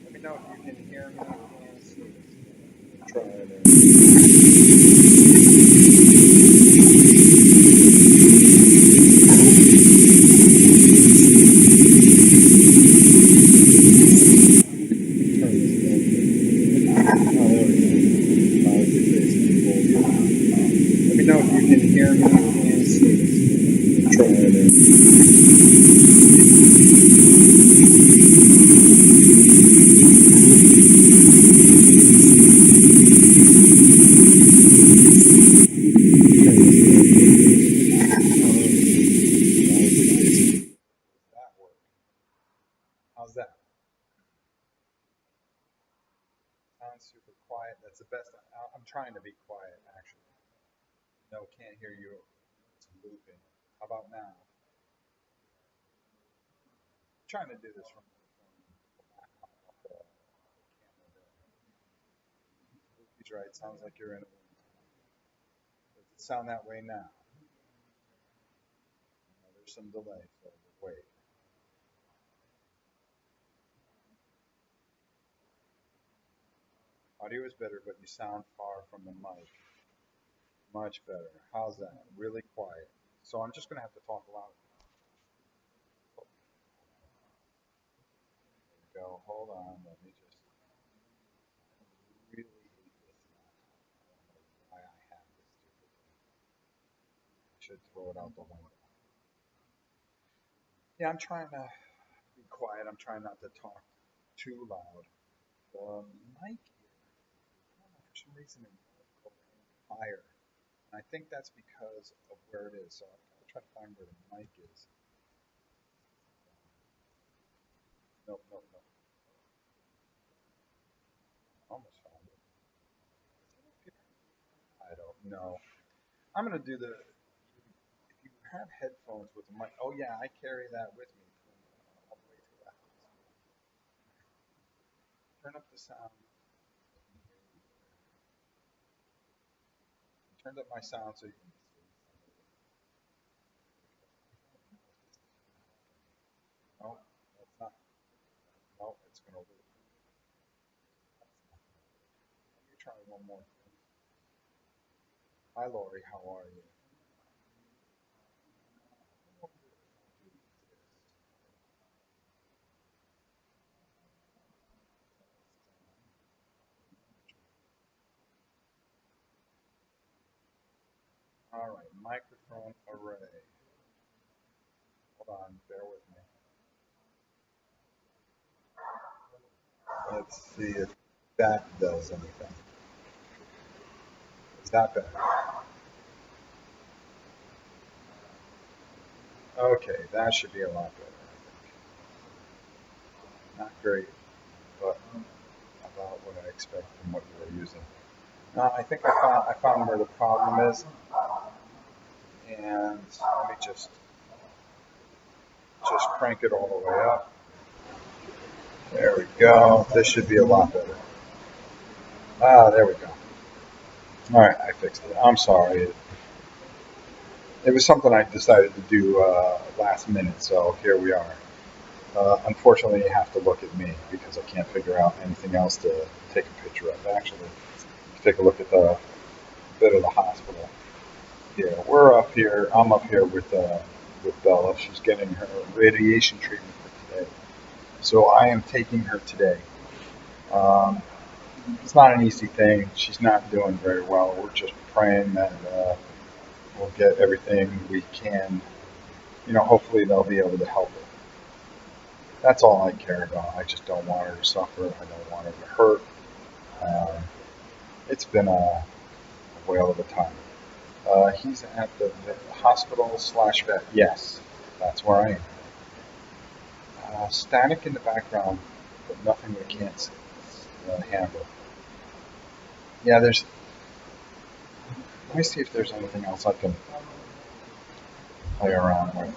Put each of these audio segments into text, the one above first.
Let me know if you can hear me and see this. Try it. Let me know if you can hear me and see this. Try it. That work. How's that? Sounds super quiet. That's the best. I'm trying to be quiet, actually. No, can't hear you. It's looping. How about now? I'm trying to do this from the camera. He's right. Sounds like you're in. Does it sound that way now? No, there's some delay, so we'll wait. Audio is better, but you sound far from the mic. Much better. How's that? Really quiet. So I'm just going to have to talk loud. There we go. Hold on. Let me just. I really hate this now. I don't know why I have this stupid thing. I should throw it out the window. Yeah, I'm trying to be quiet. I'm trying not to talk too loud. The mic here, I don't know, for some reason it won't go any higher. And I think that's because of where it is. So I'm going to try to find where the mic is. Nope, nope, nope. Almost found it. Is it up here? I don't know. I'm going to do the. If you have headphones with a mic, oh yeah, I carry that with me all the way to the house. Turn up the sound. I turned up my sound so you can see. No, that's not. No, it's going to loop. Let me try one more thing. Hi, Lori. How are you? All right, microphone array. Hold on, bear with me. Let's see if that does anything. Is that better? Okay, that should be a lot better, I think. Not great, but about what I expect from what you were using. I think I found where the problem is, and let me just crank it all the way up. There we go. This should be a lot better. There we go. All right, I fixed it. I'm sorry. It was something I decided to do last minute, so here we are. Unfortunately, you have to look at me because I can't figure out anything else to take a picture of. Actually, take a look at the bit of the hospital. Yeah, we're up here. I'm up here with Bella. She's getting her radiation treatment for today. So I am taking her today. Um, it's not an easy thing. She's not doing very well. We're just praying that we'll get everything we can. Hopefully they'll be able to help her. That's all I care about. I just don't want her to suffer. I don't want her to hurt. Um, it's been a whale of a time. He's at the hospital slash vet. Yes, that's where I am. Static in the background, but nothing we can't handle. Yeah, there's. Let me see if there's anything else I can play around with.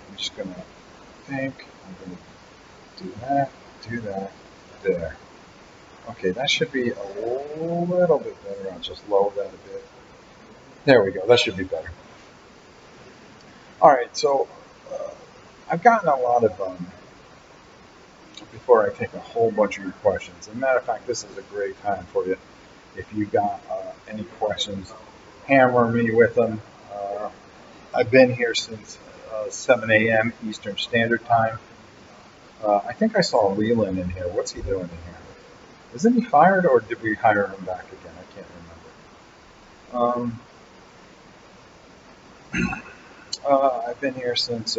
I'm just gonna think I'm going to do that, there. Okay, that should be a little bit better. I'll just lower that a bit. There we go. That should be better. All right, so I've gotten a lot of, before I take a whole bunch of your questions. As a matter of fact, this is a great time for you. If you got any questions, hammer me with them. I've been here since 7 a.m. Eastern Standard Time. I think I saw Leland in here. What's he doing in here? Isn't he fired, or did we hire him back again? I can't remember. I've been here since,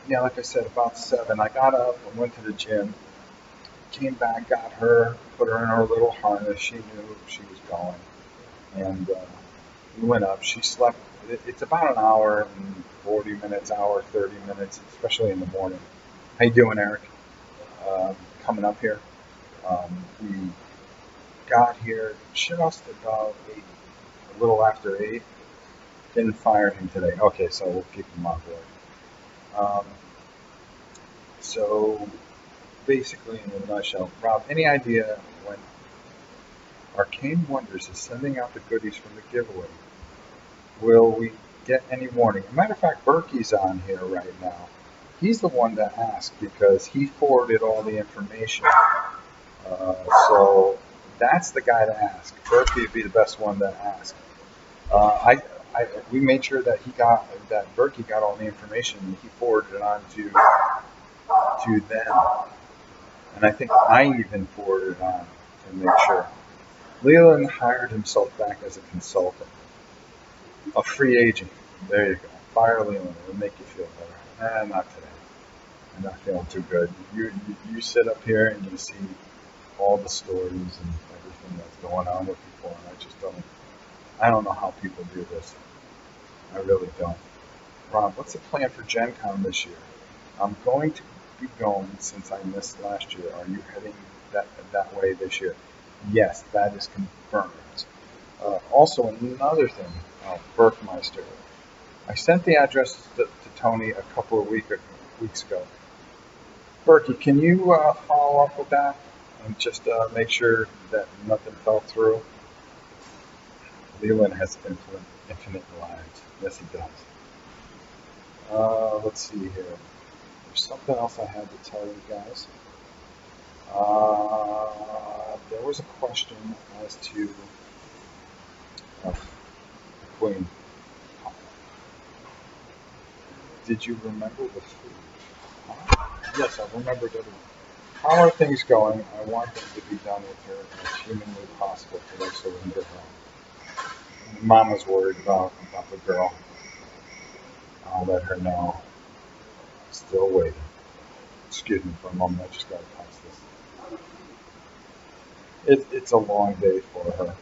yeah, like I said, about 7. I got up and went to the gym, came back, got her, put her in her little harness. She knew she was going, and we went up. She slept. It's about an hour and 40 minutes, hour 30 minutes, especially in the morning. How you doing, Eric? Coming up here. We got here just about 8, a little after 8. Didn't fire him today. Okay, so we'll keep him on board. So basically, in a nutshell, Rob, any idea when Arcane Wonders is sending out the goodies from the giveaway? Will we get any warning? As a matter of fact, Berkey's on here right now. He's the one to ask because he forwarded all the information. So that's the guy to ask. Berkey would be the best one to ask. We made sure that Berkey got all the information and he forwarded it on to them. And I think I even forwarded it on to make sure. Leland hired himself back as a consultant. A free agent. There you go. Fire Leland. It'll make you feel better. Not today. I'm not feeling too good. You sit up here and you see all the stories and everything that's going on with people, and I don't know how people do this. I really don't. Rob, what's the plan for Gen Con this year? I'm going to be going since I missed last year. Are you heading that way this year? Yes, that is confirmed. Also, another thing, Berkmeister. I sent the address to Tony a couple of weeks ago. Berkey, can you follow up with that and just make sure that nothing fell through? Leland has infinite lives. Yes, he does. Let's see here. There's something else I had to tell you guys. There was a question as to Queen. Did you remember the food? Yes, I remembered everything. How are things going? I want them to be done with her as humanly possible today so we can get home. Mama's worried about the girl. I'll let her know. Still waiting. Excuse me for a moment. I just got to pass this. It's a long day for her.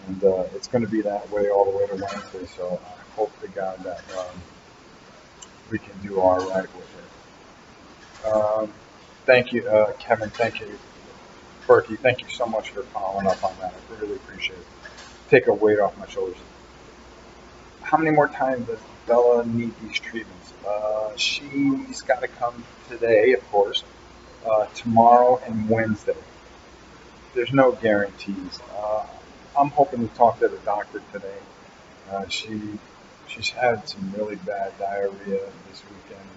And it's going to be that way all the way to Wednesday, so I hope to God that we can do all right with it. Thank you, Kevin. Thank you, Berkey. Thank you so much for following up on that. I really appreciate it. Take a weight off my shoulders. How many more times does Bella need these treatments? She's got to come today, of course, tomorrow and Wednesday. There's no guarantees. I'm hoping to talk to the doctor today. She's had some really bad diarrhea this weekend.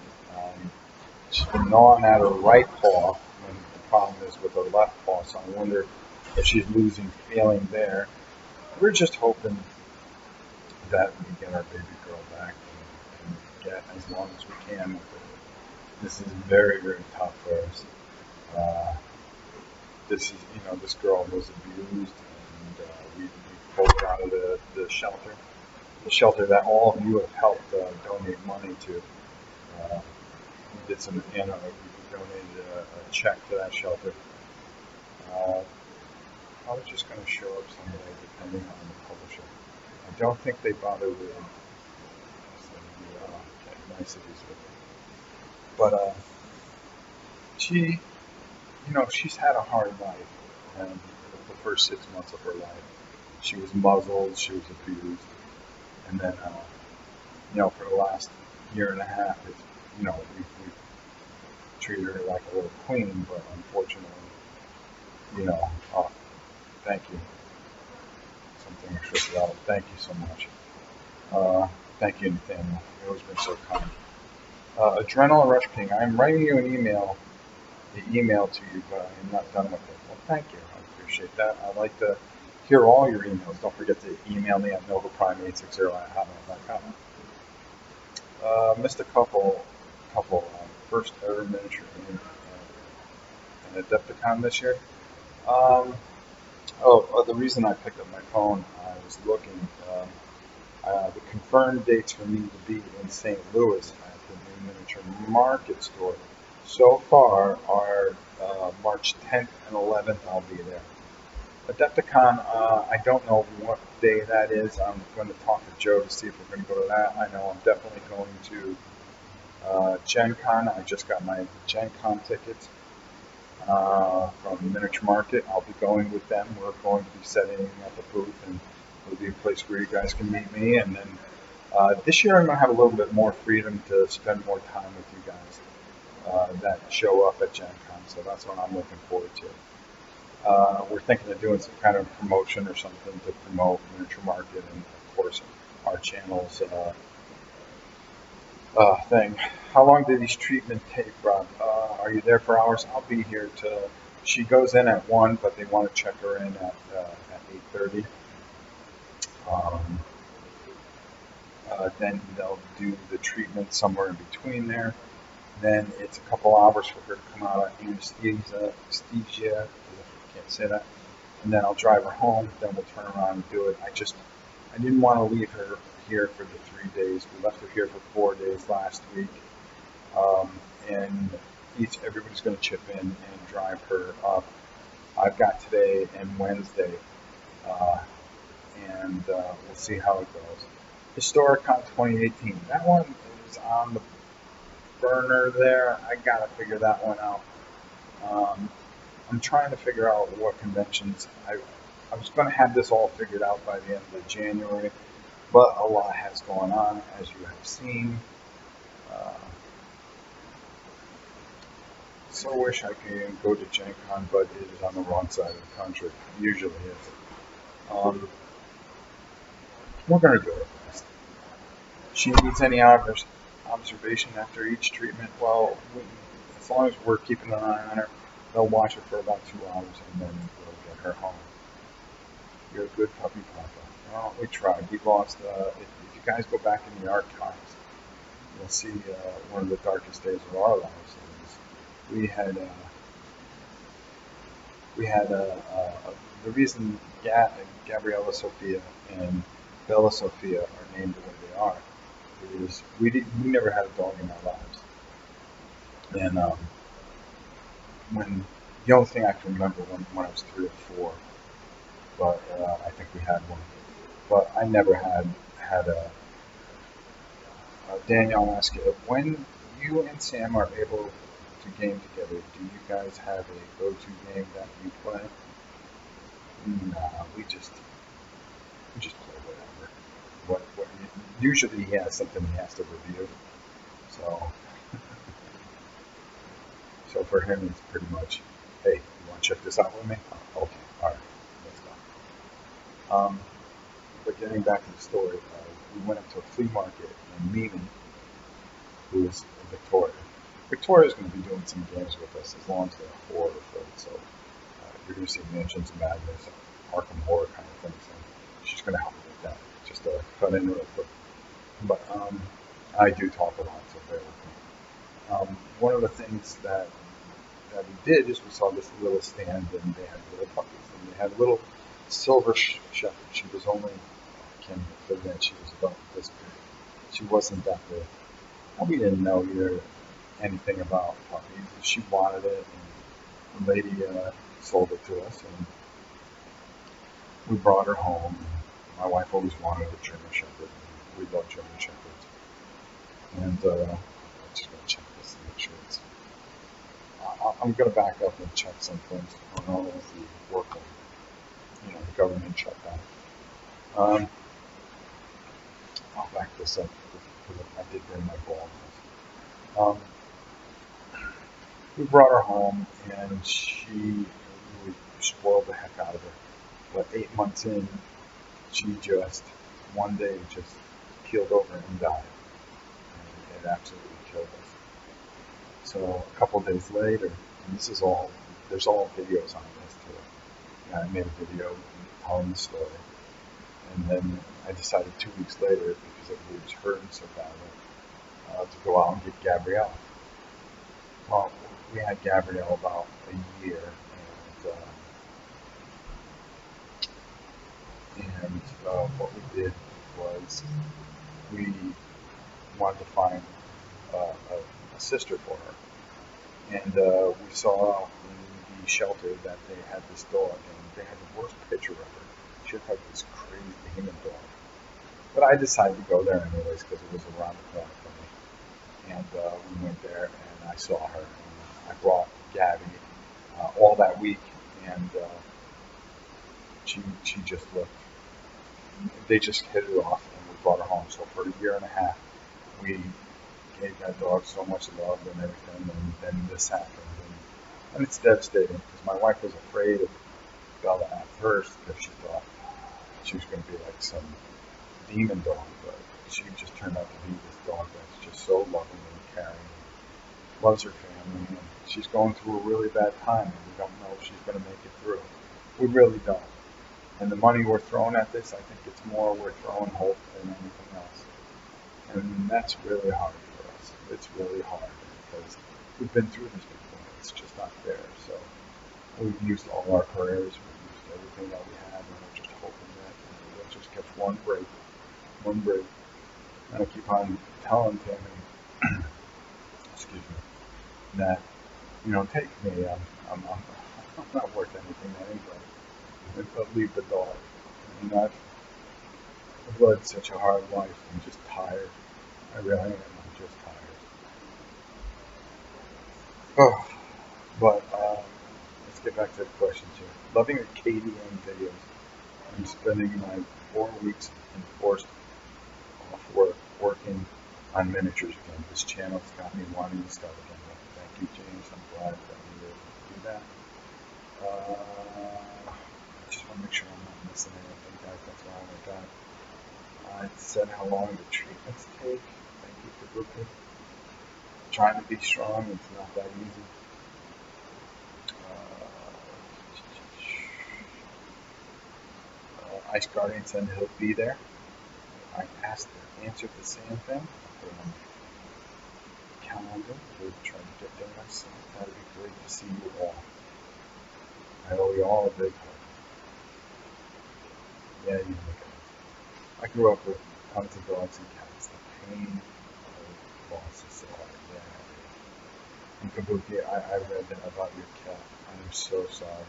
She's been gnawing at her right paw, and the problem is with her left paw, so I wonder if she's losing feeling there. We're just hoping that we get our baby girl back and get as long as we can with her. This is very, very tough for us. This girl was abused, and we pulled her out of the shelter that all of you have helped donate money to. We did some, we donated a check to that shelter. I was just going to show up someday, depending on the publisher. I don't think they bother with niceties with it. But she's had a hard life, and the first 6 months of her life, she was muzzled, she was abused. And then, for the last year and a half, we've treated her like a little queen, but unfortunately, you know, uh, thank you. Something extra about it. Thank you so much. Thank you, Nathaniel. You've always been so kind. Adrenaline Rush King, I'm writing you the email to you, but I am not done with it. Well, thank you. I appreciate that. I'd like to hear all your emails. Don't forget to email me at novaprime860@hotmail.com. Missed a couple first ever miniature in Adepticon this year. The reason I picked up my phone, I was looking. The confirmed dates for me to be in St. Louis at the new miniature market store so far are March 10th and 11th. I'll be there. Adepticon, I don't know what day that is. I'm going to talk to Joe to see if we're going to go to that. I know I'm definitely going to Gen Con. I just got my Gen Con tickets from Miniature Market. I'll be going with them. We're going to be setting up a booth, and it'll be a place where you guys can meet me. And then this year I'm going to have a little bit more freedom to spend more time with you guys that show up at Gen Con. So that's what I'm looking forward to. We're thinking of doing some kind of promotion or something to promote Miniature Market and, of course, our channel's thing. How long do these treatments take, Rob? Are you there for hours? I'll be here till she goes in at 1, but they want to check her in at 8:30. Then they'll do the treatment somewhere in between there. Then it's a couple hours for her to come out of anesthesia. Can't say that. And then I'll drive her home. Then we'll turn around and do it. I didn't want to leave her here for the 3 days. We left her here for 4 days last week, and everybody's going to chip in and drive her up. I've got today and Wednesday, and we'll see how it goes. Historicon 2018. That one is on the burner there. I gotta figure that one out. I'm trying to figure out what conventions. I was going to have this all figured out by the end of January, but a lot has gone on, as you have seen. So wish I could go to Gen Con, but it is on the wrong side of the country. It usually is. We're going to do it best. She needs any observation after each treatment. Well, as long as we're keeping an eye on her, they'll watch her for about 2 hours, and then we'll get her home. You're a good puppy, Papa. Well, we tried. We lost. If you guys go back in the archives, you'll see one of the darkest days of our lives. We had the reason Gabriella Sophia and Bella Sophia are named the way they are is we never had a dog in our lives, and when the only thing I can remember when I was 3 or 4, but I think we had one, but I never had a. Danielle asked you, when you and Sam are able to game together, do you guys have a go-to game that you play? Nah, we just play whatever. Usually he has something he has to review, so for him it's pretty much, hey, you want to check this out with me? Oh, okay, all right, let's go. But getting back to the story, we went up to a flea market, and Mimi, who is Victoria's going to be doing some games with us as long as they're horror filled. So you're going to see Mansions of Madness, Arkham Horror kind of things. And she's going to help me with that. Just cut in real quick. But I do talk a lot, so bear with me. One of the things that we did is we saw this little stand, and they had little puppies, and they had little silver shepherd. She was only, I can't even fit in, she was about this big. She wasn't that big. And we didn't know anything about puppies. She wanted it, and the lady sold it to us, and we brought her home. My wife always wanted a German Shepherd. We love German Shepherds. And I'm just going to check this and make sure it's. I'm going to back up and check some things on all of the work on, the government shutdown. I'll back this up because I did bring my ball. Um, we brought her home, and we spoiled the heck out of her. But 8 months in, she just one day just keeled over and died. And it absolutely killed us. So a couple days later, and this is all there's all videos on this too. I made a video telling the story, and then I decided 2 weeks later, because it was hurting so badly, to go out and get Gabrielle. Well, we had Gabrielle about a year, and what we did was we wanted to find a sister for her, and we saw in the shelter that they had this dog, and they had the worst picture of her. She had like this crazy demon dog. But I decided to go there anyways because it was around the corner from me. And we went there, and I saw her. And I brought Gabby all that week, and she just looked. They just hit it off, and we brought her home. So for a year and a half, we gave that dog so much love and everything, and then this happened. And it's devastating because my wife was afraid of Bella at first because she thought she was going to be like some demon dog, but she just turned out to be this dog that's just so loving and caring, loves her family, and she's going through a really bad time, and we don't know if she's going to make it through. We really don't. And the money we're throwing at this, I think it's more we're throwing hope than anything else. And that's really hard for us. It's really hard because we've been through this before. It's just not fair. So we've used all our prayers, we've used everything that we have, and we're just hoping that we'll just catch one break. And I keep on telling Tammy, excuse me, that take me. I'm not worth anything to anybody. But leave the dog. I've led such a hard life. I'm just tired. I really am. I'm just tired. Oh, but let's get back to the questions here. Loving the KDM videos. I'm spending my 4 weeks enforced off work working on miniatures again. This channel's got me wanting to start again. Thank you, James. I'm glad that we were able to do that. I just want to make sure I'm not missing anything, guys. That's all I got. It said how long the treatments take. Thank you for booking. Trying to be strong, it's not that easy. Ice Guardian said he'll be there. I answered the same thing. Calendar. We're trying to get there. So that'd be great to see you all. I owe you all a big hug. Yeah, you know, guys. I grew up with tons of dogs and cats. The pain of loss is so hard. Yeah. And Kabuki, I read that about your cat. I'm so sorry.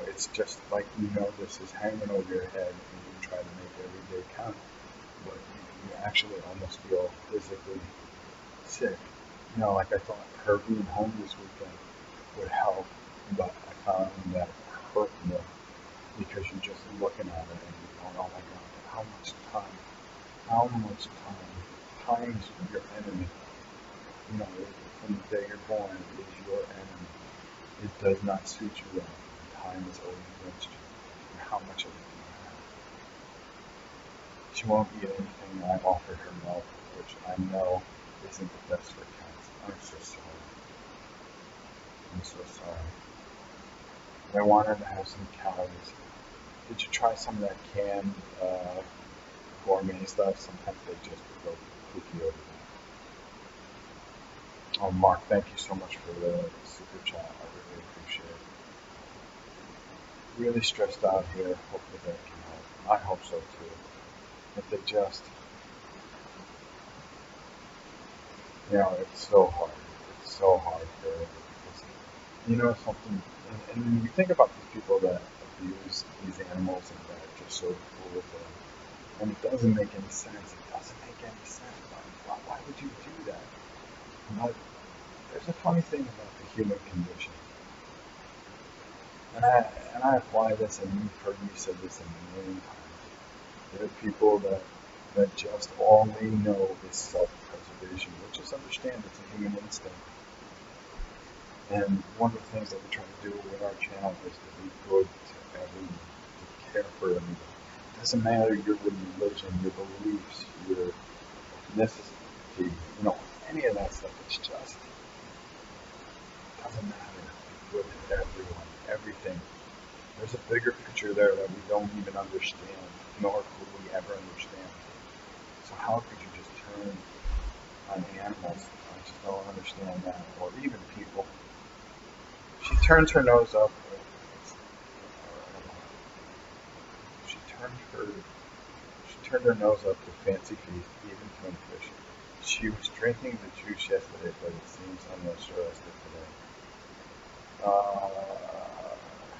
It's just like this is hanging over your head, and you try to make every day count, but you actually almost feel physically sick. Like I thought her being home this weekend would help, but I found that it hurt more because you're just looking at it and you're going, oh my God, how much time? How much time? Time is your enemy. From the day you're born, it is your enemy. It does not suit you well. Time is always against you. And how much of it do you have? She won't eat anything. I offered her milk, which I know isn't the best for cats. I'm so sorry. I'm so sorry. I want her to have some calories. Did you try some of that canned gourmet stuff? Sometimes they just go cookie over that. Oh, Mark, thank you so much for the super chat. I really appreciate it. Really stressed out here. Hopefully that can help. I hope so too. If they just, it's so hard. It's so hard for it. Because, something, and when you think about these people that abuse these animals and that are just so cruel to them, and it doesn't make any sense. It doesn't make any sense. Why would you do that? But there's a funny thing about the human condition. And I apply this, and you've heard me say this a million times. There are people that that just all they know is self-preservation, which is understand it's a human instinct. And one of the things that we try to do with our channel is to be good to everyone, to care for everyone. It doesn't matter your religion, your beliefs, your ethnicity, any of that stuff. It's just, it doesn't matter. Be good to everyone, everything. There's a bigger picture there that we don't even understand, nor could we ever understand. So how could you just turn on animals? I just don't understand that. Or even people. She turns her nose up. She turned her nose up to fancy feast, even tuna fish. She was drinking the juice yesterday, but it seems uninterested today.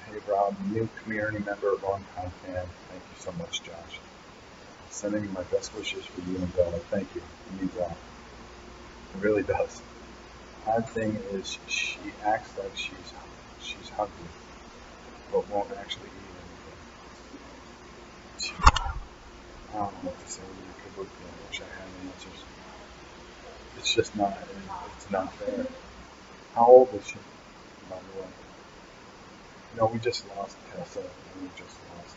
Hey Rob, new community member, long-time fan. Thank you so much, Josh. Sending my best wishes for you and Bella. Thank you. It means a lot. It really does. Odd thing is, she acts like she's hungry, but won't actually eat anything. I don't know what to say. I wish I had the answers. It's just not. It's not fair. How old is she, by the way? We just lost Tessa, and we just lost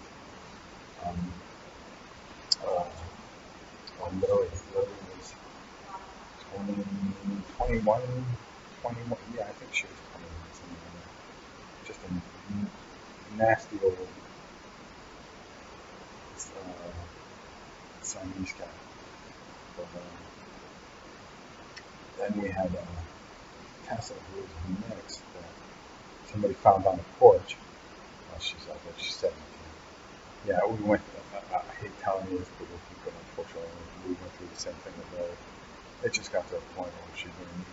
Lily. Lily was 20, 21, 21. Yeah, I think she was 21. Something like that. Just a nasty old Siamese cat. But then we had Tessa, who was a mix that somebody found on a porch. She's out there. She's 17. Yeah, we went. I hate telling you this, but we'll keep going. Unfortunately, we went through the same thing with Lily. It just got to a point where she didn't eat.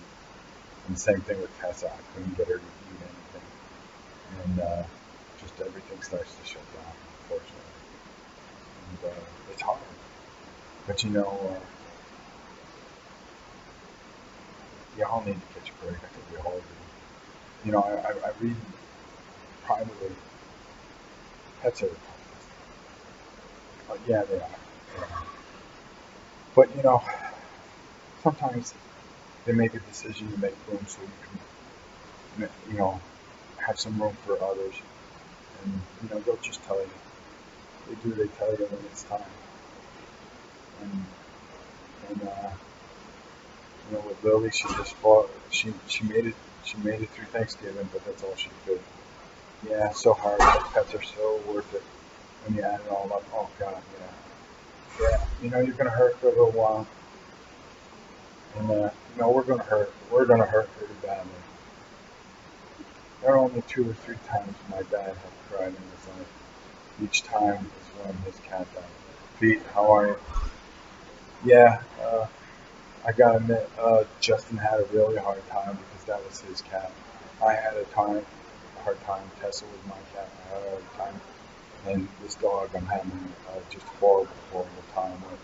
And the same thing with Tessa. I couldn't get her to eat anything, and just everything starts to shut down. Unfortunately, and it's hard. But you all need to catch a break. I think we all do. I read privately. Pets are the toughest. Yeah, they are. But sometimes they make a decision to make room so you can, have some room for others. And they'll just tell you. They tell you when it's time. And with Lily, she just fought. She made it. She made it through Thanksgiving, but that's all she could. Yeah, so hard. Pets are so worth it when you add it all up. Oh God, yeah. You're gonna hurt for a little while, and we're gonna hurt. We're gonna hurt pretty badly. There are only 2 or 3 times my dad had cried in his life. Each time is when his cat died. Pete, how are you? Yeah, I gotta admit, Justin had a really hard time because that was his cat. I had a hard time. Tessa was my cat. I had a hard time. And this dog I'm having just horrible time with.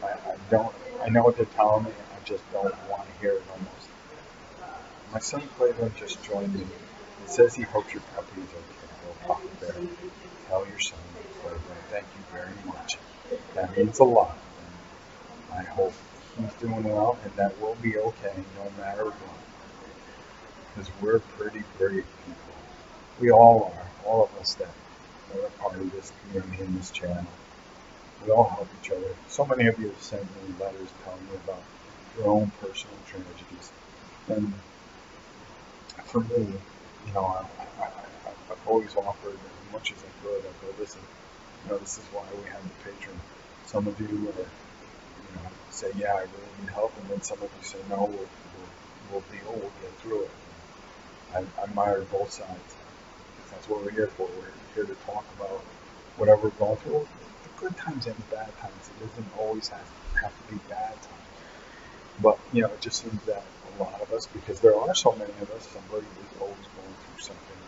I don't, I know what they're telling me. I just don't want to hear it almost. My son Cleveland just joined me. He says he hopes your puppy is okay. Well, Papa Bear, tell your son Cleveland, thank you very much. That means a lot. And I hope he's doing well and that we'll be okay no matter what. Because we're pretty brave people. We all are. All of us that are a part of this community and this channel. We all help each other. So many of you have sent me letters telling me about your own personal tragedies. And for me, I've always offered as much as I could. I go, listen, this is why we have the Patreon. Some of you say, yeah, I really need help. And then some of you say, no, we'll deal, we'll get through it. I admire both sides. That's what we're here for. We're here to talk about whatever we're going through. The good times and the bad times. It doesn't always have to be bad times. But, it just seems that a lot of us, because there are so many of us, somebody is always going through something,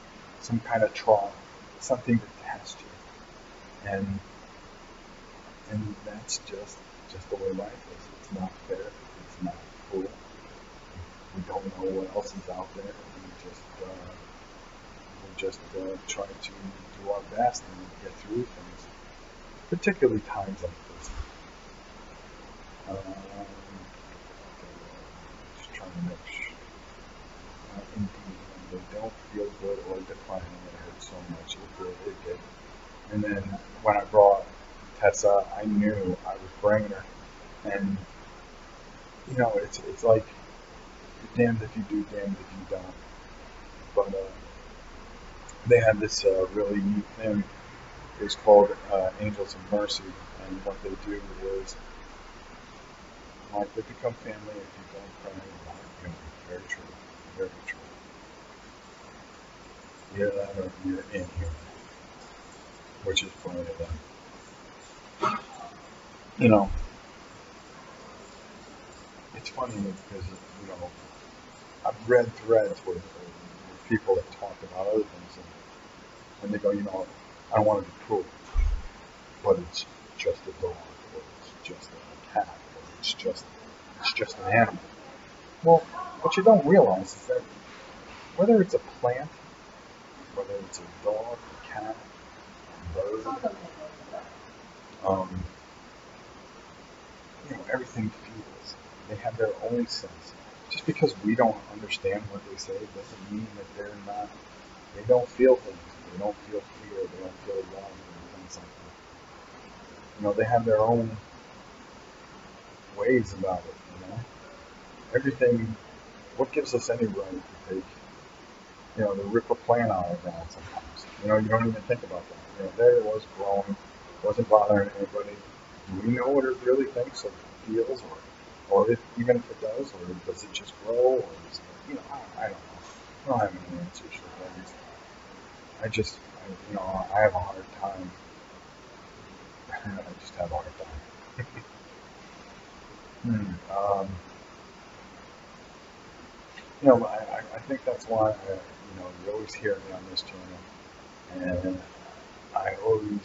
some kind of trauma, something to test you. And that's just the way life is. It's not fair. It's not cool. We don't know what else is out there. We just try to do our best and get through things. particularly times like this. Just trying to make sure. Indeed, when they don't feel good or defining, it hurts so much. It did. And then when I brought Tessa, I knew I was bringing her, and it's like you're damned if you do, damned if you don't. But they had this really neat thing. It was called Angels of Mercy, and what they do is like they become family if you don't cry about human. Very true, very true. Either that or you're inhuman, which is funny to them. You know, it's funny because I've read threads where people that talk about other things, and they go, I don't want to be cruel, but it's just a dog, or it's just a cat, or it's just an animal. Well, what you don't realize is that whether it's a plant, whether it's a dog, a cat, a bird, um, everything feels. They have their own sense. Just because we don't understand what they say doesn't mean that they don't feel things. They don't feel fear. They don't feel love and things like that. They have their own ways about it. Everything, what gives us any right to take, to rip a plant out of the ground sometimes? You don't even think about that. There it was growing, wasn't bothering anybody. Do we know what it really thinks or feels, or if even if it does, or does it just grow, or is it, I don't know. I don't have any answers for things. I have a hard time. I just have a hard time. I think that's why you always hear me on this channel, and I always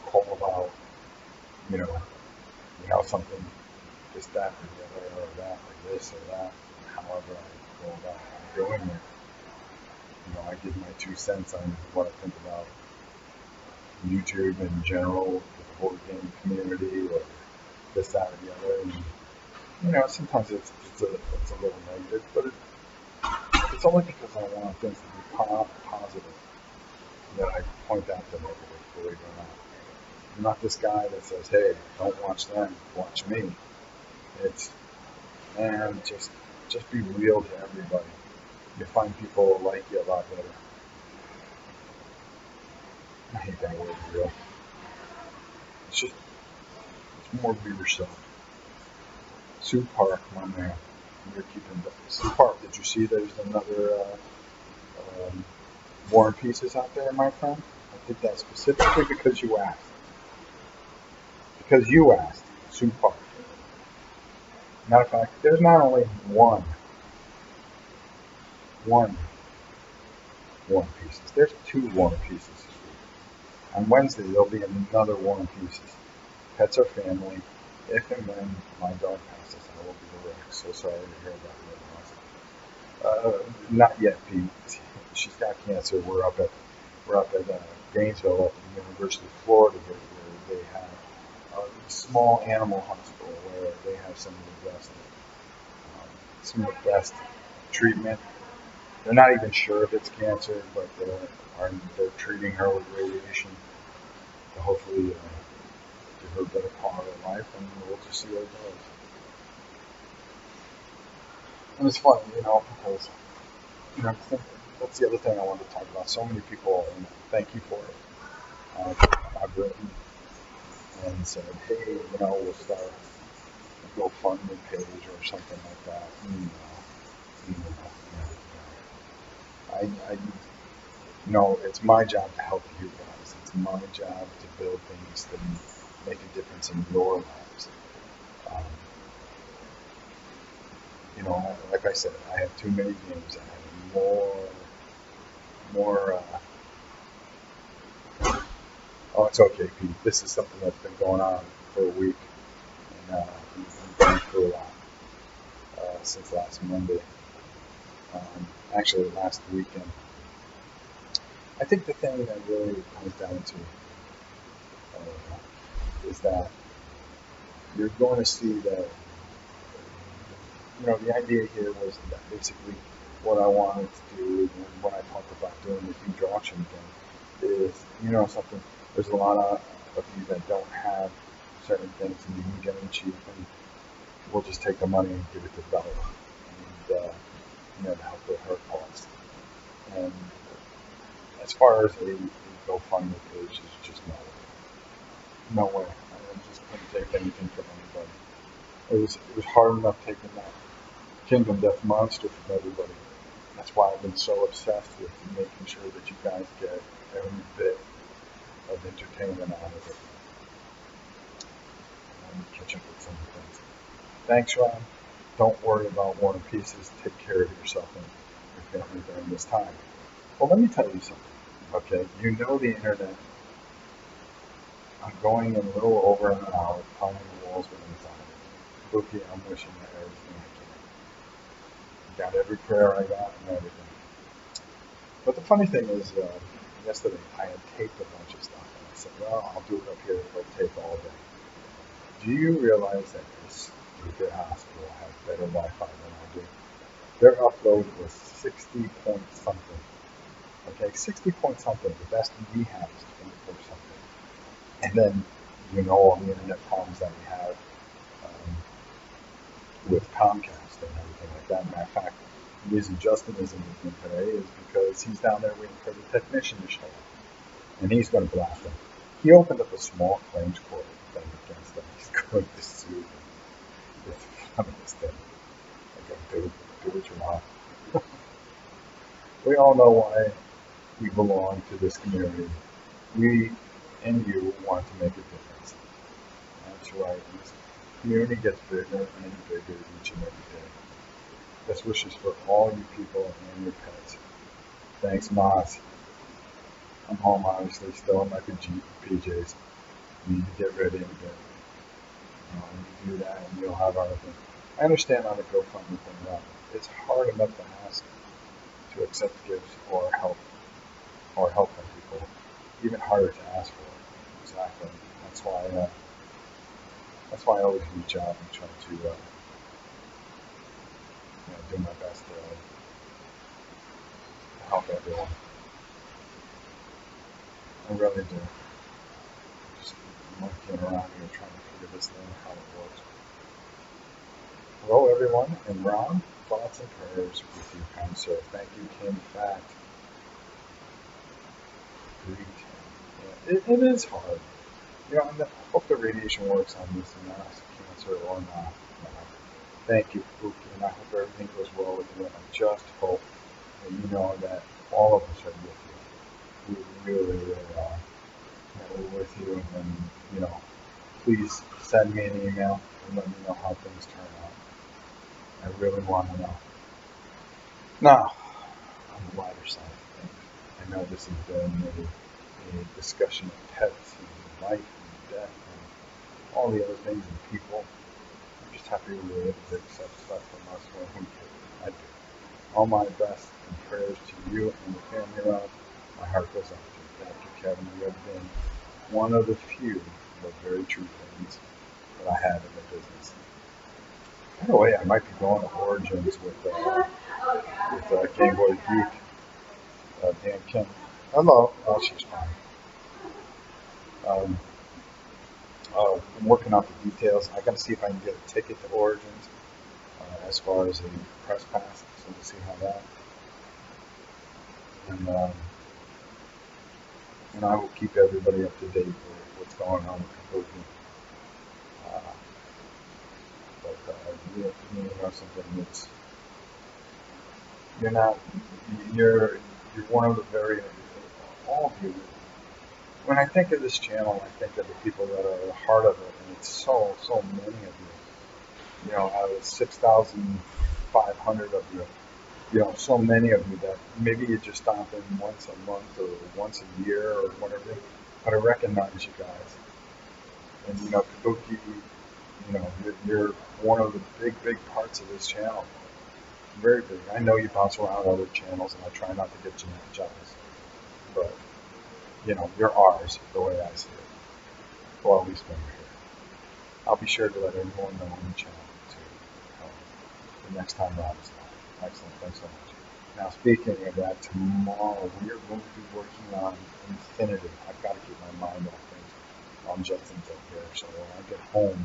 call about, something, this, that, or the other, or that, or this, or that, however I go about doing it. I give my 2 cents on what I think about YouTube in general, the board game community, or this, that, or the other. And, sometimes it's a little negative, but it's only because I want things to be positive that I point out the negative, believe it or not. I'm not this guy that says, hey, don't watch them, watch me. It's, man, just be real to everybody. You'll find people like you a lot better. I hate that word, real. It's more be yourself. Sue Park, my man. You're keeping Sue Park, did you see there's another War and Pieces out there, my friend? I did that specifically because you asked. Because you asked, Sue Park. Matter of fact, there's not only one War and Pieces. There's 2 War and Pieces this week. On Wednesday, there'll be another War and Pieces. Pets are family. If and when my dog passes, I will be the wreck. So sorry to hear about that. Not yet, Pete. She's got cancer. We're up at Gainesville at the University of Florida, where they have a small animal hospital where they have some of the best treatment. They're not even sure if it's cancer, but they're treating her with radiation to hopefully give her a better quality of life, and we'll just see how it goes. And it's funny, because that's the other thing I wanted to talk about. So many people, and thank you for it. I've written and said, hey, we'll start a GoFundMe page or something like that. It's my job to help you guys. It's my job to build things that make a difference in your lives. Like I said, I have too many games. I have more. Oh, it's okay, Pete. This is something that's been going on for a week, and I'm going through a lot since last Monday. Actually, last weekend. I think the thing that really comes down to is that you're going to see that, the idea here was that basically what I wanted to do when I talked about doing the huge auction thing is, something, there's a lot of you that don't have certain things and you can get them cheap, and we'll just take the money and give it to Bella and, to help with her costs. And as far as a GoFundMe page, is just no way. No way. I just couldn't take anything from anybody. It was hard enough taking that Kingdom Death Monster from everybody. That's why I've been so obsessed with making sure that you guys get every bit of entertainment out of it. And catch up with some of the things. Thanks, Ron. Don't worry about War and Pieces. Take care of yourself and your family during this time. Well, let me tell you something. Okay, the internet. I'm going in a little over an hour, pounding the walls with anxiety. Bookie, I'm wishing that everything I can. Got every prayer I got and everything. But the funny thing is, yesterday I had taped a bunch of stuff, and I said, well, I'll do it up here, it'll tape all day. Do you realize that this stupid hospital has better Wi-Fi than I do? Their upload was 60 point something. Okay, 60 point something. The best we have is 24 something. And then, all the internet problems that we have with Comcast and everything like that. Matter of fact, the reason Justin isn't with me today is because he's down there waiting for the technician to show up. And he's going to blast him. He opened up a small claims court thing against them. He's going to sue them. It's the funniest thing. Okay, do what you want. We all know why we belong to this community. We and you want to make a difference. That's right. This community gets bigger and bigger each and every day. Best wishes for all you people and your pets. Thanks, Moss. I'm home, obviously, still in my PJs. Need to get ready in a bit. When you do that, and you'll have our thing. I understand on the GoFundMe thing now. It's hard enough to ask to accept gifts or help from people. Even harder to ask for. Exactly. That's why I always reach out and try to do my best to help everyone. I really do. Just monkeying around here trying to figure this thing how it works. Hello, everyone, and Ron, thoughts and prayers with you, kind sir. Thank you, Kim. Fact. It is hard. And I hope the radiation works on this mass cancer or not. Thank you, Pookie, and I hope everything goes well with you. I just hope that you know that all of us are with you. We really, really are. That we're with you, and please send me an email and let me know how things turn out. I really want to know. Now, on the lighter side of things, I know this has been a discussion of pets and life and death and all the other things and people. I'm just happy we're able to accept stuff from us when we can. I do. All my best and prayers to you and the family around. My heart goes out to you. Thank you, Kevin. You have been one of the few but very true friends that I have in the business. By the way, I might be going to Origins with Game Boy Geek, Dan Kim. Hello. Oh, she's fine. I'm working out the details. I got to see if I can get a ticket to Origins as far as a press pass, so we'll see how that. And I will keep everybody up to date with what's going on with Kabuki. You know something that's you're one of the very all of you. When I think of this channel, I think of the people that are at the heart of it, and it's so many of you. Out of 6,500 of you, so many of you that maybe you just stop in once a month or once a year or whatever. But I recognize you guys, and Kabuki. You're one of the big parts of this channel. Very big. I know you bounce around other channels, and I try not to get jealous. But, you're ours, the way I see it. Well, at least maybe. I'll be sure to let everyone know on the channel too. The next time Rob is on. Excellent. Thanks so much. Now, speaking of that, tomorrow we are going to be working on Infinity. I've got to keep my mind off things on Justin's up here. So when I get home,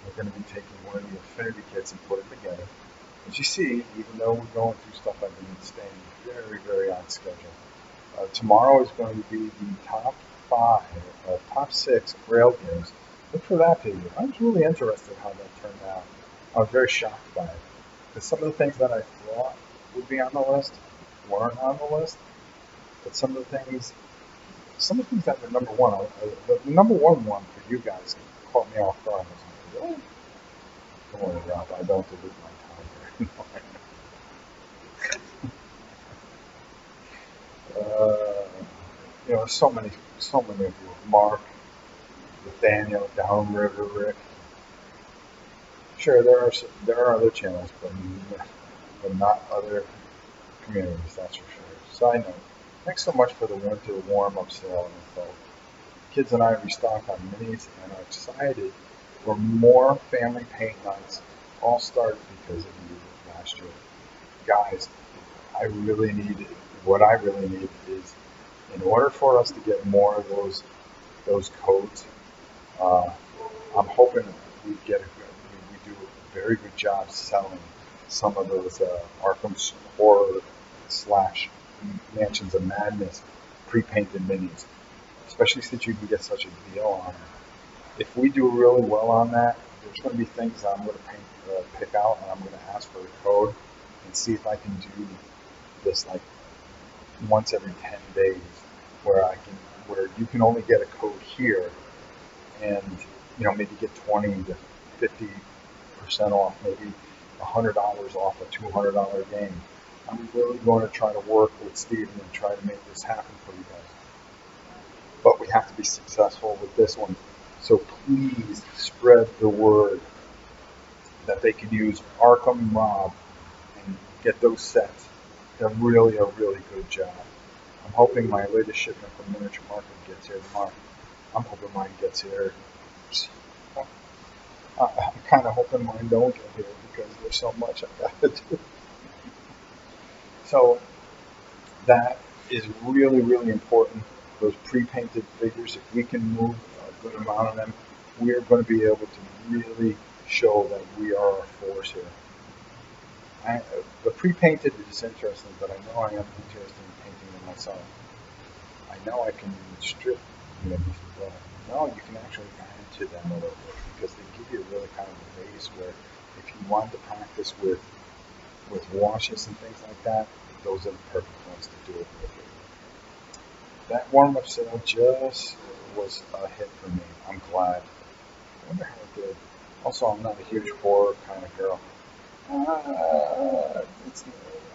we're going to be taking one of the Infinity kits and put it together. As you see, even though we're going through stuff, I've been staying very, very on schedule. Tomorrow is going to be the top 6 rail games. Look for that video. I was really interested how that turned out. I was very shocked by it. Because some of the things that I thought would be on the list weren't on the list. But some of the things that were number one, the number one for you guys caught me off guard. I was like, really? Don't worry, Rob, I don't delete my time here. So many of you. Mark, Nathaniel, Downriver, Rick. Sure, there are other channels, but not other communities, that's for sure. Side note, thanks so much for the winter warm-up sale info. Kids and I restocked on minis and are excited for more family paint nights. All started because of you last year. Guys, what I really need is, in order for us to get more of those codes, I'm hoping we do a very good job selling some of those Arkham's Horror / Mansions of Madness pre-painted minis, especially since you can get such a deal on it. If we do really well on that, there's going to be things that I'm going to pick out, and I'm going to ask for a code and see if I can do this like once every 10 days, where you can only get a code here, and maybe get 20 to 50% off, maybe $100 off a $200 game. I'm really going to try to work with Steven and try to make this happen for you guys. But we have to be successful with this one. So please spread the word that they can use Arkham Rob and get those sets. They're really a really good job. I'm hoping my latest shipment from Miniature Market gets here tomorrow. I'm hoping mine gets here. I'm kind of hoping mine don't get here because there's so much I've got to do. So that is really, really important. Those pre-painted figures, if we can move a good amount of them, we are going to be able to really show that we are a force here. The pre-painted is interesting, but I know I am interested in painting them myself. I know I can strip these, but no, you can actually add to them a little bit because they give you really kind of a base where if you want to practice with washes and things like that, those are the perfect ones to do it with. That warm-up sale just was a hit for me. I'm glad. I wonder how it did. Also, I'm not a huge horror kind of girl.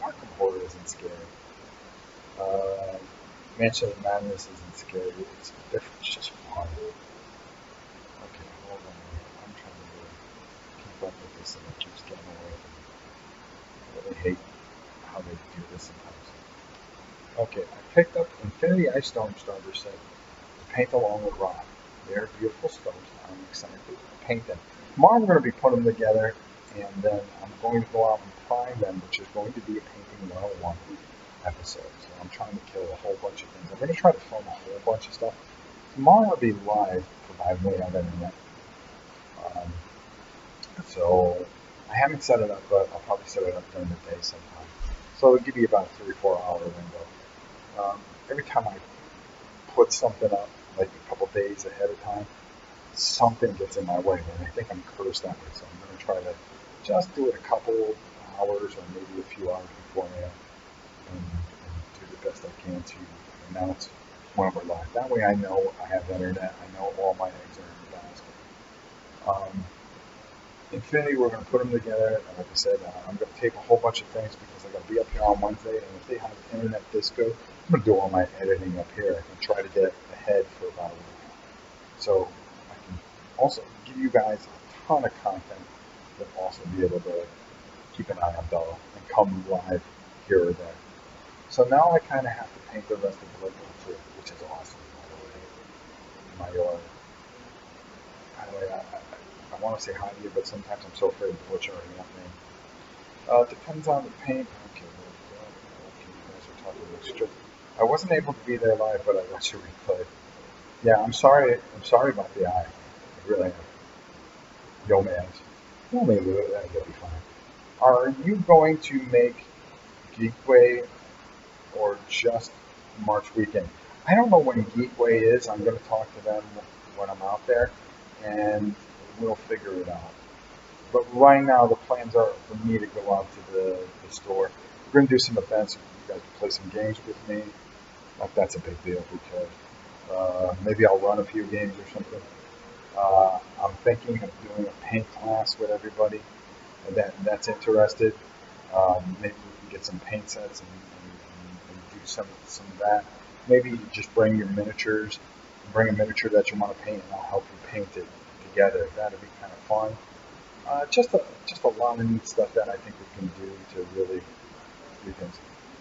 Arkham Horror isn't scary. Mansion of Madness isn't scary. It's different. It's just fun. Okay, hold on. I'm trying to keep up with this and it keeps getting away from me. I really hate how they do this sometimes. Okay, I picked up Infinity Ice Storm Starter set to paint along with Rob. They're beautiful stones. I'm excited to paint them. Tomorrow I'm going to be putting them together, and then I'm going to go out and prime them, which is going to be a Painting 101 episode. So I'm trying to kill a whole bunch of things. I'm going to try to film a whole bunch of stuff. Tomorrow I'll be live, provided we have internet. So I haven't set it up, but I'll probably set it up during the day sometime. So it'll give you about a 3-4 hour window. Every time I put something up, like a couple days ahead of time, something gets in my way, and I think I'm cursed that way. So I'm going to try to just do it a couple hours or maybe a few hours beforehand, and do the best I can to announce when we're live. That way I know I have internet. I know all my eggs are in the basket. Infinity, we're going to put them together, and like I said, I'm going to tape a whole bunch of things because I'm going to be up here on Wednesday, and if they have internet this good, I'm going to do all my editing up here and try to get ahead for about a week. So I can also give you guys a ton of content, but also be able to keep an eye on Bella and come live here or there. So now I kind of have to paint the rest of the Blood Bowl too, which is awesome, by the way. I'm want to say hi to you, but sometimes I'm so afraid to butcher your name. Depends on the paint. Okay, okay, you guys are talking extra. I wasn't able to be there live, but I watched your replay. Yeah, I'm sorry. I'm sorry about the eye. I really am. Yo, man. You'll be fine. Are you going to make Geekway or just March weekend? I don't know when Geekway is. I'm going to talk to them when I'm out there, and we'll figure it out. But right now, the plans are for me to go out to the store. We're going to do some events. You guys can play some games with me. Like, that's a big deal because maybe I'll run a few games or something. I'm thinking of doing a paint class with everybody that's interested. Maybe we can get some paint sets and do some of that. Maybe just bring your miniatures, bring a miniature that you want to paint, and I'll help you paint it together. That'd be kind of fun. Just a lot of neat stuff that I think we can do to really do things.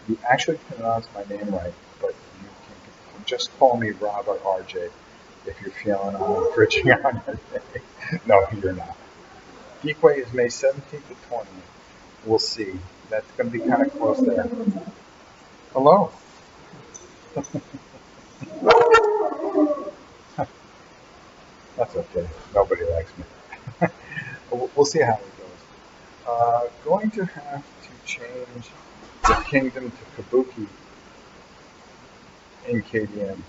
You actually pronounced my name right, but you can just call me Rob or RJ if you're feeling infringing on your name. No, you're not. Geekway is May 17th to 20th. We'll see. That's going to be kind of close there. Hello. That's okay. Nobody likes me. We'll see how it goes. Going to have to change the kingdom to Kabuki in KDM. Going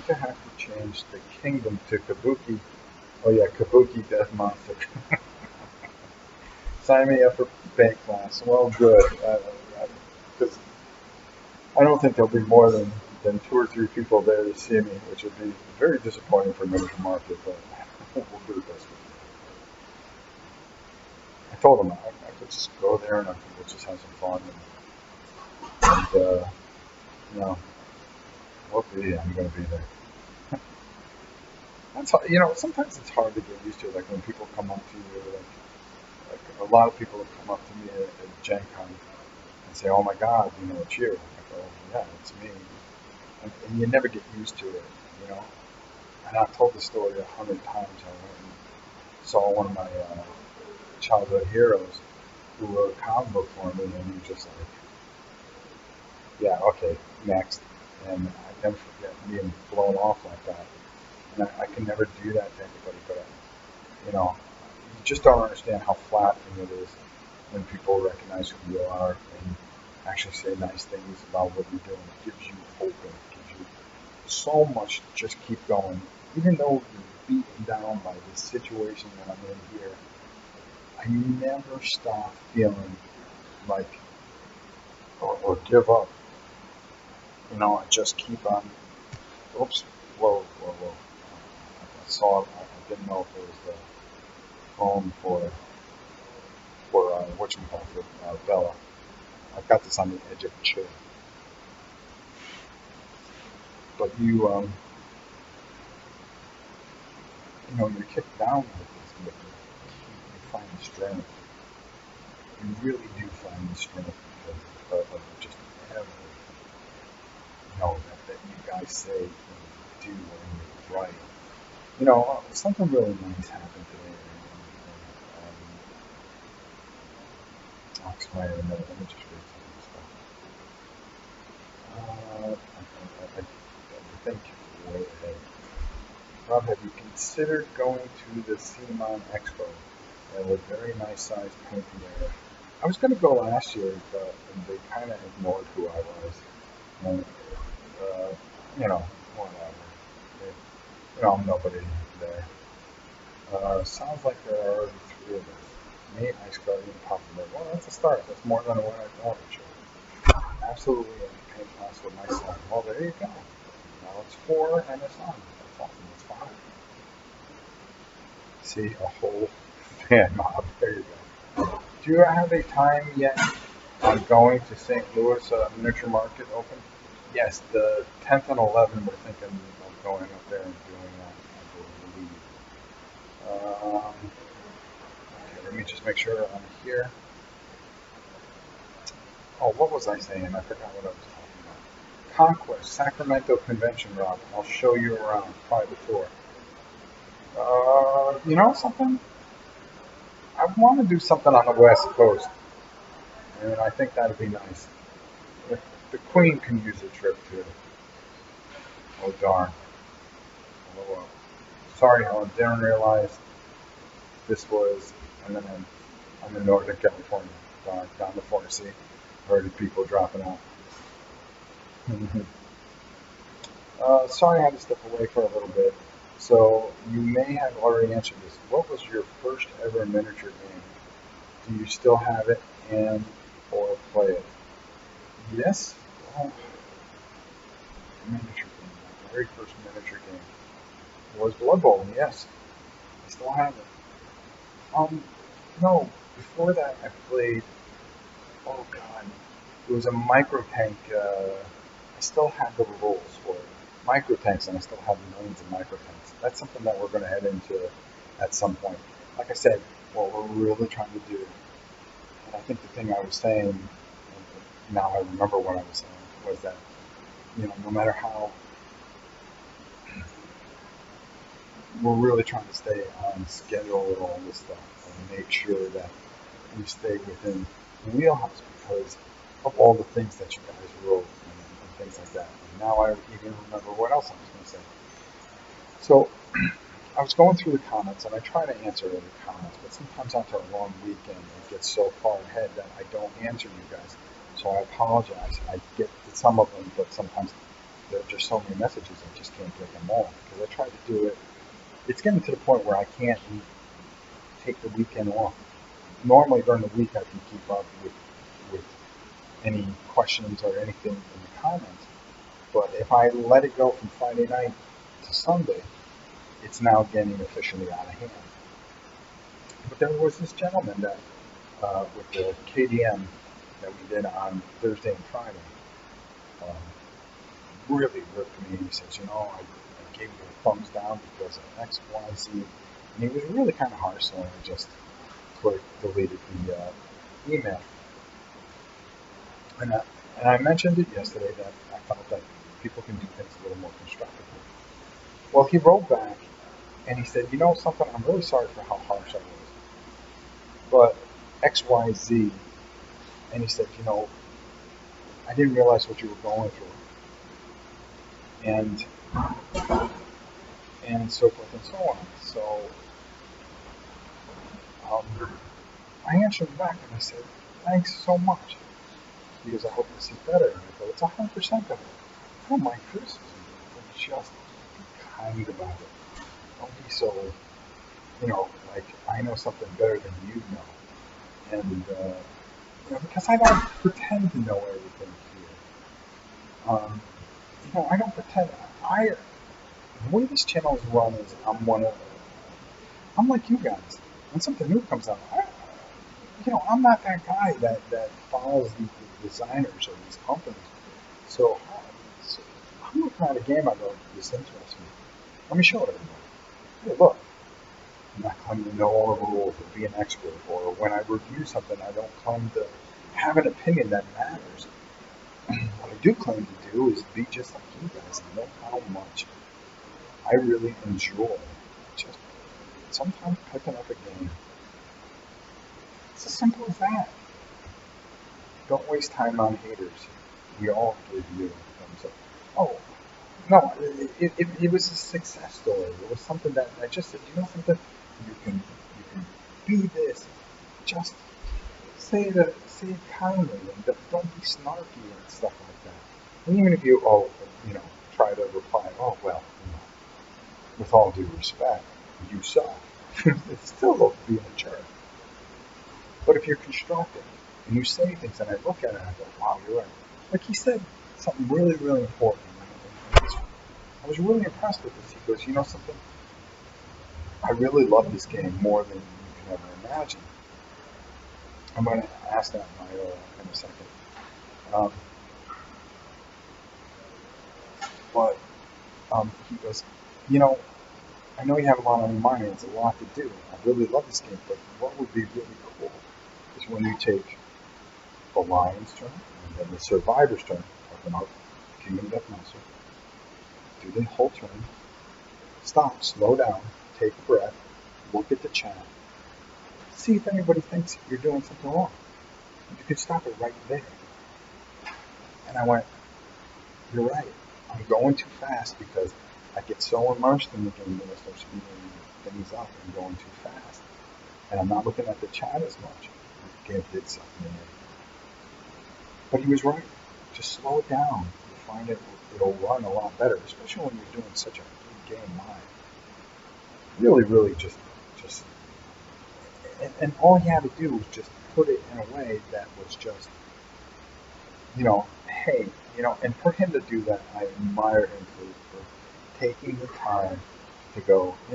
to have to change the kingdom to Kabuki. Oh yeah, Kabuki Death Monster. Sign me up for paint class. Well, good. Because I don't think there'll be more than 2 or 3 people there to see me, which would be very disappointing for Miniature Market, but we'll do the best we can. I told them I could just go there and we'll just have some fun. And you know, hopefully I'm going to be there. That's sometimes it's hard to get used to. Like when people come up to you, like a lot of people have come up to me at Gen Con and say, "Oh my God, it's you." I go, "Yeah, it's me." And you never get used to it, you know. And I've told the story 100 times. I went and saw one of my childhood heroes who wrote a comic book for me, and he just like, "Yeah, okay, next." And I never forget being blown off like that. And I can never do that to anybody, but you just don't understand how flattering it is when people recognize who you are and actually say nice things about what you're doing. It gives you hope and it gives you so much to just keep going. Even though you're beaten down by this situation that I'm in here, I never stop feeling like or give up. I just keep on. Oops, whoa. I saw it. I didn't know if it was the phone for whatchamacallit, Bella. I've got this on the edge of a chair. But you're kicked down like this, but you find the strength. You really do find the strength because of just everything. That you guys say and do and you're right. Something really nice happened today. I'll explain it in a minute. Let me just read some of this stuff. I think way ahead. Rob, have you considered going to the CMON Expo? They have a very nice sized painting area. I was going to go last year, but they kind of ignored who I was. And, whatever. I'm nobody there. Sounds like there are already 3 of us. Me, Ice Guardian, Papa Bear. Well, that's a start. That's more than what I thought it should. Absolutely, a paint class with my son. Well, there you go. Now it's 4 and a son. That's awesome. That's 5. See, a whole fan mob. There you go. Do you have a time yet on going to St. Louis Miniature Market Open? Yes, the 10th and 11th, we're thinking of going up there and doing that, I believe. Okay, let me just make sure I'm here. Oh, what was I saying? I forgot what I was talking about. Conquest, Sacramento Convention, Rob. I'll show you around, private tour. You know something? I want to do something on the West Coast, and I think that'd be nice. If the Queen can use a trip too. Oh darn. Oh, well. Sorry, Helen. Didn't realize this was, and then I'm in Northern California, down the Forest Sea. Already people dropping out. Sorry I had to step away for a little bit. So you may have already answered this. What was your first ever miniature game? Do you still have it and or play it? Yes. Oh, miniature game. My very first miniature game was Blood Bowl. Yes, I still have it. No. Before that, I played. Oh God, it was a micro tank. I still have the rules for it. Micro tanks, and I still have millions of micro tanks. That's something that we're going to head into at some point. Like I said, what we're really trying to do, and I think the thing I was saying, now I remember what I was saying, was that no matter how, we're really trying to stay on schedule with all this stuff and make sure that we stay within the wheelhouse because of all the things that you guys wrote and things like that. And now I even remember what else I was going to say. So I was going through the comments and I try to answer every comment, but sometimes after a long weekend, it gets so far ahead that I don't answer you guys. So I apologize. I get to some of them, but sometimes there are just so many messages I just can't get them all because I try to do it. It's getting to the point where I can't take the weekend off. Normally during the week I can keep up with any questions or anything in the comments, but if I let it go from Friday night to Sunday, it's now getting officially out of hand. But there was this gentleman that, with the KDM that we did on Thursday and Friday, um, really ripped me. He says, I gave you a thumbs down because of X, Y, Z. And he was really kind of harsh, so I just deleted the email. And I mentioned it yesterday that I felt that people can do things a little more constructively. Well, he wrote back and he said, something, I'm really sorry for how harsh I was. But X, Y, Z, and he said, I didn't realize what you were going through. And so forth and so on. So I answered back and I said, thanks so much. Because I hope to see better. And I go, it's 100% better. I don't mind criticism. But just be kind about it. Don't be so, like I know something better than you know. And, because I don't pretend to know everything here. I don't pretend. The way this channel is run is I'm like you guys. When something new comes out, I'm not that guy that follows these designers or these companies. So, I'm looking at a game, I go, this interests me. Let me show it everybody. Hey, look, I'm not claiming to know all the rules or be an expert, or when I review something, I don't claim to have an opinion that matters. What I do claim to do is be just like you guys and know how much I really enjoy just sometimes picking up a game. It's as simple as that. Don't waste time on haters. We all give you a thumbs up. Oh, no, it was a success story. It was something that I just said, something? You can be this. Just say it kindly and don't be snarky and stuff like that. And even if you, try to reply, oh, well, with all due respect, you suck. It's still being a jerk. But if you're constructive and you say things and I look at it and I go, wow, you're right. Like he said something really, really important. I was really impressed with this. He goes, something? I really love this game more than you can ever imagine. I'm going to ask that in a second. Um, but he goes, I know you have a lot on your mind and it's a lot to do. I really love this game, but what would be really cool is when you take the Lion's turn and then the Survivor's turn, open up, Kingdom Death Monster, do the whole turn, stop, slow down, take a breath, look at the chat, see if anybody thinks you're doing something wrong. You could stop it right there. And I went, you're right. I'm going too fast because I get so immersed in the game that I start speeding things up and going too fast. And I'm not looking at the chat as much. The game did something to me. But he was right. Just slow it down. You'll find it'll run a lot better, especially when you're doing such a big game live. Really, really just and all he had to do was just put it in a way that was just, hey, and for him to do that, I admire him for taking the time to go, I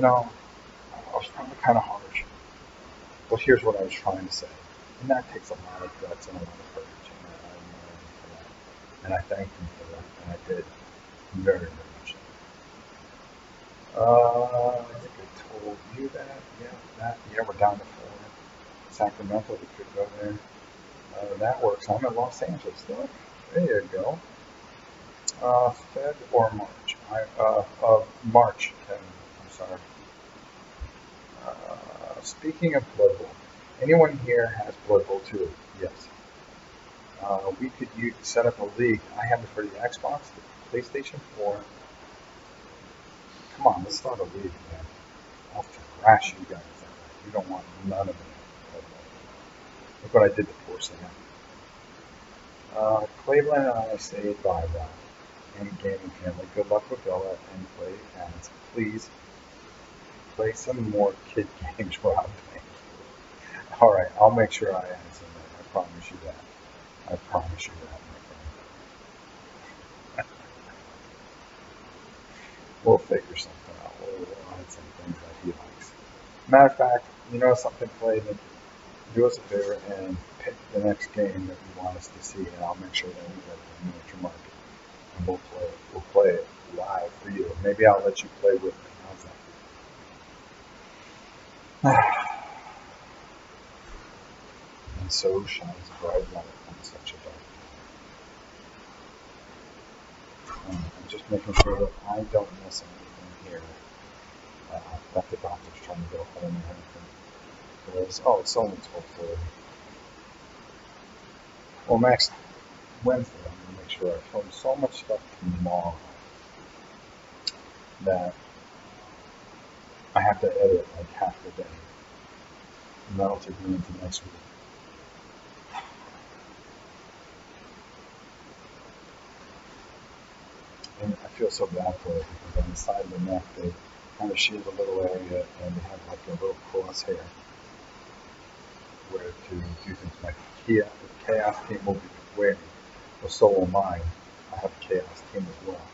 was probably kind of harsh, but here's what I was trying to say. And that takes a lot of guts and a lot of courage, and I admire him for that. And I thanked him for that, and I did very, very much so. I think I told you that. Yeah, we're down to 4. Sacramento, we could go there. That works. I'm in Los Angeles, though. There you go. Feb or March? March 10. I'm sorry. Speaking of Blood Bowl, anyone here has Blood Bowl 2? Yes. We could set up a league. I have it for the Xbox, the PlayStation 4. Come on, let's start a league, man. I'll thrash you guys out. You don't want none of it. Look what I did to poor Sam. Cleveland and I say bye, Rob. And gaming family. Good luck with all that and play ads. Please play some more kid games, Rob. Thank you. Alright, I'll make sure I answer that. I promise you that. I promise you that, my friend. We'll figure something out. We'll add some things that he likes. Matter of fact, something, Clayton? Do us a favor and pick the next game that you want us to see, and I'll make sure that we get the miniature market. And we'll play it live for you. Maybe I'll let you play with me. How's that? And so shines a bright light on such a dark day. I'm just making sure that I don't miss anything here. That the doctor's trying to go home and everything. It's only 12:30. Well, next Wednesday, I'm going to make sure I film so much stuff tomorrow that I have to edit like half the day. And that'll take me into next week. And I feel so bad for it because on the side of the neck, they kind of shave a little area and they have like a little crosshair where to do things like the Chaos team will be wearing, or so will mine. I have a Chaos team as well.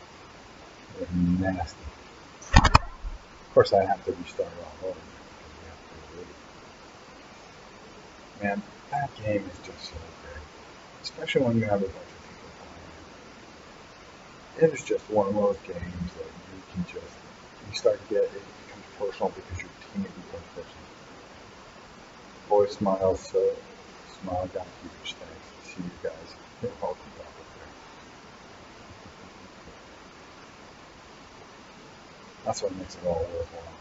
They're nasty. Of course, I have to restart it all over because we have to leave. Man, that game is just so great, especially when you have a bunch of people playing. It is just one of those games that you can you start to get, it becomes personal because your team becomes personal. Boy, Smile got huge. Thanks. See you guys. You're welcome back up there. That's what makes it all worthwhile.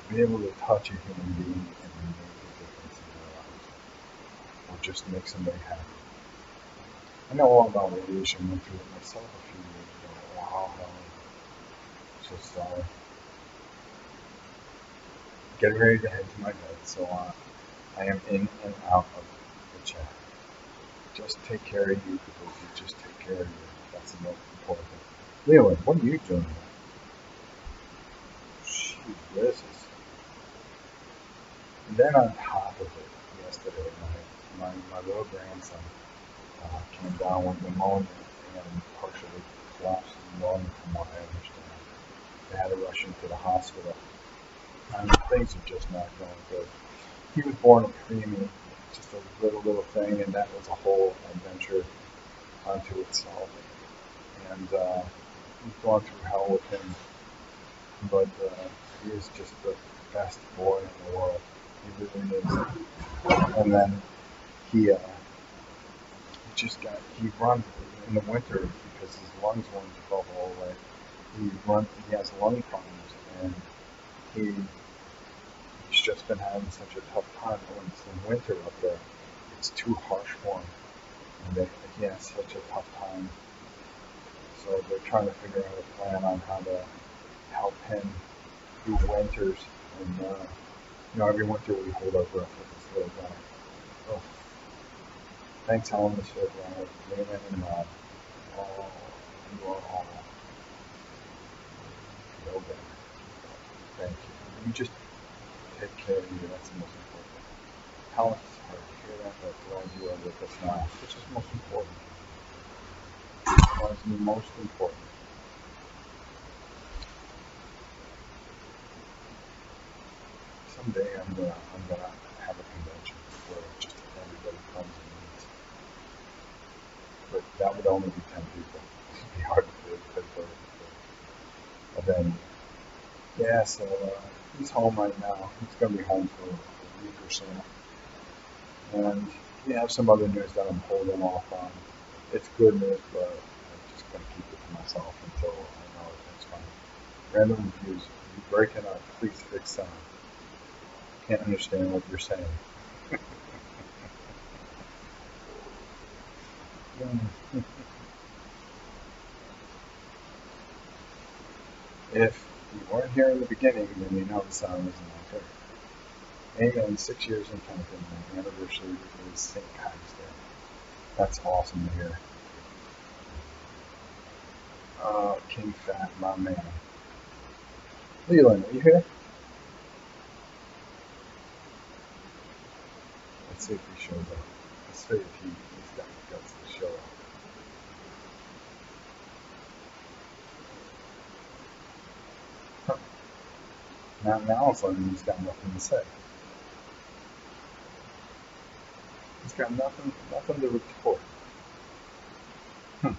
Be able to touch a human being and make a difference in their lives, or just make somebody happy. I know all about radiation. Went through it myself a few years ago. Wow, I'm so sorry. Getting ready to head to my bed, so I am in and out of the chat. Just take care of you because you just take care of you. That's the most important thing. Leland, what are you doing? Jeez, this is. And then on top of it, yesterday, my little grandson came down with pneumonia and partially collapsed lung, from what I understand. They had to rush him to the hospital. I mean, things are just not going good. He was born a preemie, just a little thing, and that was a whole adventure unto itself. And we've gone through hell with him, but he is just the best boy in the world. He really is. And then he runs in the winter because his lungs won't develop all the way. he has lung problems, and he's just been having such a tough time when it's in winter up there. It's too harsh for him, and he has such a tough time. So they're trying to figure out a plan on how to help him through winters. And every winter we hold our breath with this little guy. Oh, thanks, Helen, this was Raymond and Rob. Oh, you are all feel better. Thank you. You just take care of you. That's the most important. Helen's hard to hear that, but glad you are with us now, which is most important. That's the most important. Someday I'm gonna have a convention where just everybody comes and meets. But that would only be 10 people. It'd be hard to fit for a venue. Yeah, so he's home right now. He's gonna be home for a week or so. And we have some other news that I'm holding off on. It's good news, but I'm just gonna keep it to myself until I know it's fine. Random reviews. You breaking up? Please fix sound. Can't understand what you're saying. If you weren't here in the beginning, then you know the sound isn't that good. Amen. 6 years in camping. My anniversary is St. Patty's Day. That's awesome to hear. King Fat, my man. Leland, are you here? Let's see if he shows up. Let's see if he's got the guts to show up. Huh. Now all of a sudden he's got nothing to say. He's got nothing to report. I'm a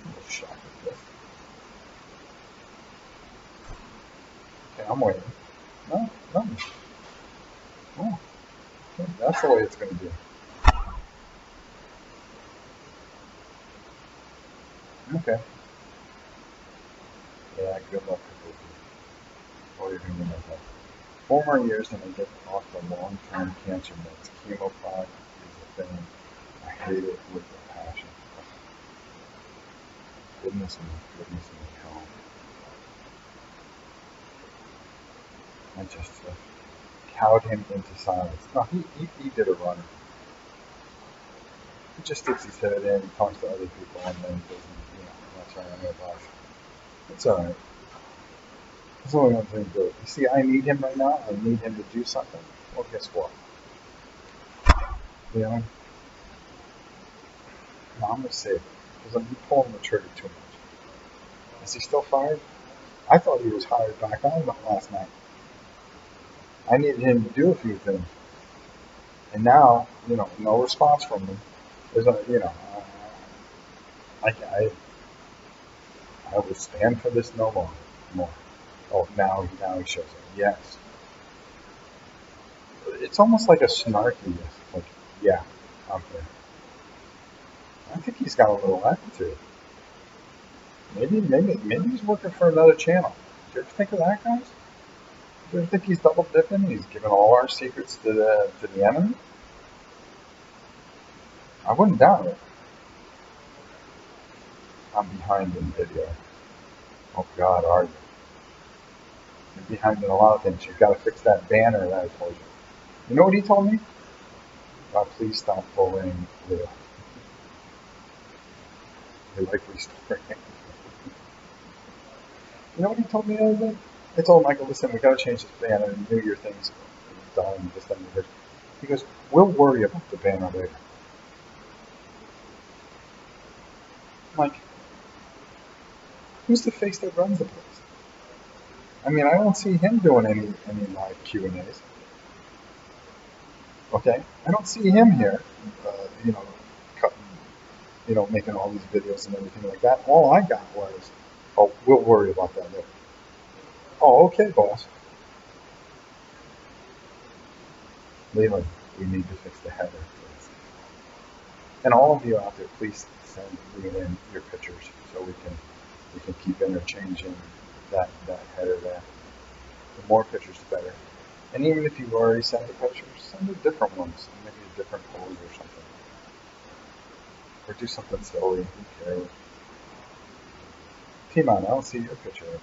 little shocked at this. Okay, I'm waiting. No, nothing. Oh, okay, that's the way it's going to be. Okay. Yeah, good luck with it. Or you're going to know that. 4 more years and I get off the long-term cancer meds. Chemo product is the thing. I hate it with a passion. Goodness me, hell. I just cowed him into silence. No, he did a runner. He just sticks his head in, talks to other people, and then doesn't, that's right, I know. It's alright. That's only one thing to do. You see, I need him right now. I need him to do something. Well, guess what? You know, no, I'm going to save it because I'm pulling the trigger too much. Is he still fired? I thought he was hired back on last night. I needed him to do a few things. And now, no response from him. There's I will stand for this no longer. More. Oh, now he shows up. Yes. It's almost like a snarky yes. Like, yeah, I'm here. I think he's got a little attitude. Maybe he's working for another channel. Do you ever think of that, guys? Do you ever think he's double dipping? He's giving all our secrets to the enemy? I wouldn't doubt it. I'm behind in video. Oh God, are you? You're behind in a lot of things. You've got to fix that banner that I told you. You know what he told me? Please stop bullying Leo. They likely story. You know what he told me the other day? I told Michael, listen, we got to change this banner. New Year thing's done. This, that, and the other. He goes, we'll worry about the banner later. I'm like, who's the face that runs the place? I mean, I don't see him doing any live Q&As. Okay? I don't see him here, cutting, making all these videos and everything like that. All I got was, oh, we'll worry about that later. Oh, okay, boss. Leland, we need to fix the header, please. And all of you out there, please send Leland your pictures so we can We can keep interchanging that header there. The more pictures, the better. And even if you've already sent the pictures, send the different ones, maybe a different pose or something. Or do something silly, who cares? Timon, I don't see your picture up there.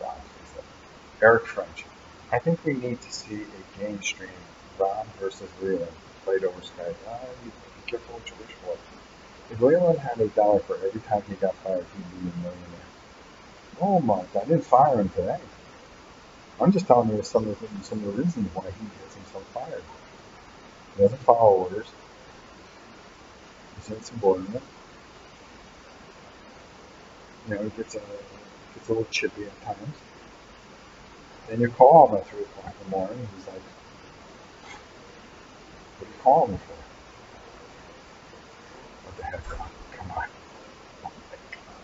Rob, Eric French. I think we need to see a game stream, Rob versus Leland, played over Skype. You be careful what you wish for. If Leland had $1 for every time he got fired, he'd be a millionaire. Oh my God, I didn't fire him today. I'm just telling you some of the reasons why he gets himself fired. He doesn't follow orders. He's insubordinate. You know, he gets a little chippy at times. Then you call him at 3 o'clock in the morning. He's like, "What are you calling me for?" What the heck, Rob? Come on. Oh my God.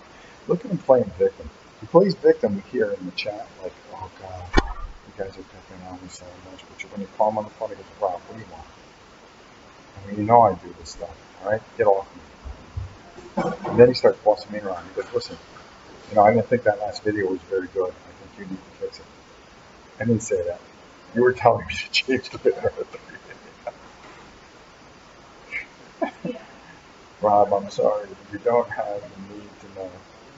Look at him playing victim. He plays victim here in the chat, like, "Oh God, you guys are picking on me so much." But when you call him on the phone, he goes, "Rob, what do you want? I mean, you know I do this stuff, all right? Get off me." And then he starts bossing me around. He goes, "Listen, you know, I didn't think that last video was very good. I think you need to fix it." I didn't say that. You were telling me to change the banner. Rob, I'm sorry. You don't have the need to know.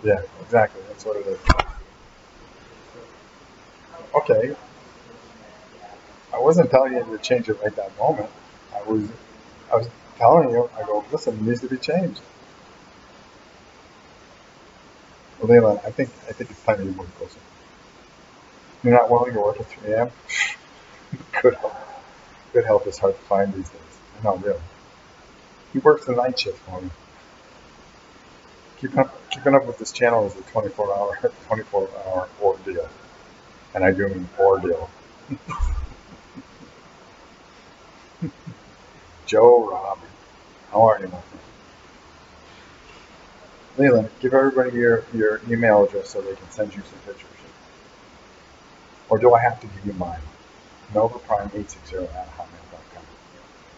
Yeah, exactly. That's what it is. Okay. I wasn't telling you to change it right that moment. I was telling you, I go, "Listen, it needs to be changed." Well, Leland, I think it's time to move closer. You're not willing to work at 3 a.m.? Good help. Good help is hard to find these days. No, really. He works the night shift for me. Keeping up with this channel is a 24-hour ordeal. And I do mean ordeal. Joe Rob, how are you, my friend? Leland, give everybody your email address so they can send you some pictures. Or do I have to give you mine? NovaPrime860@hotmail.com.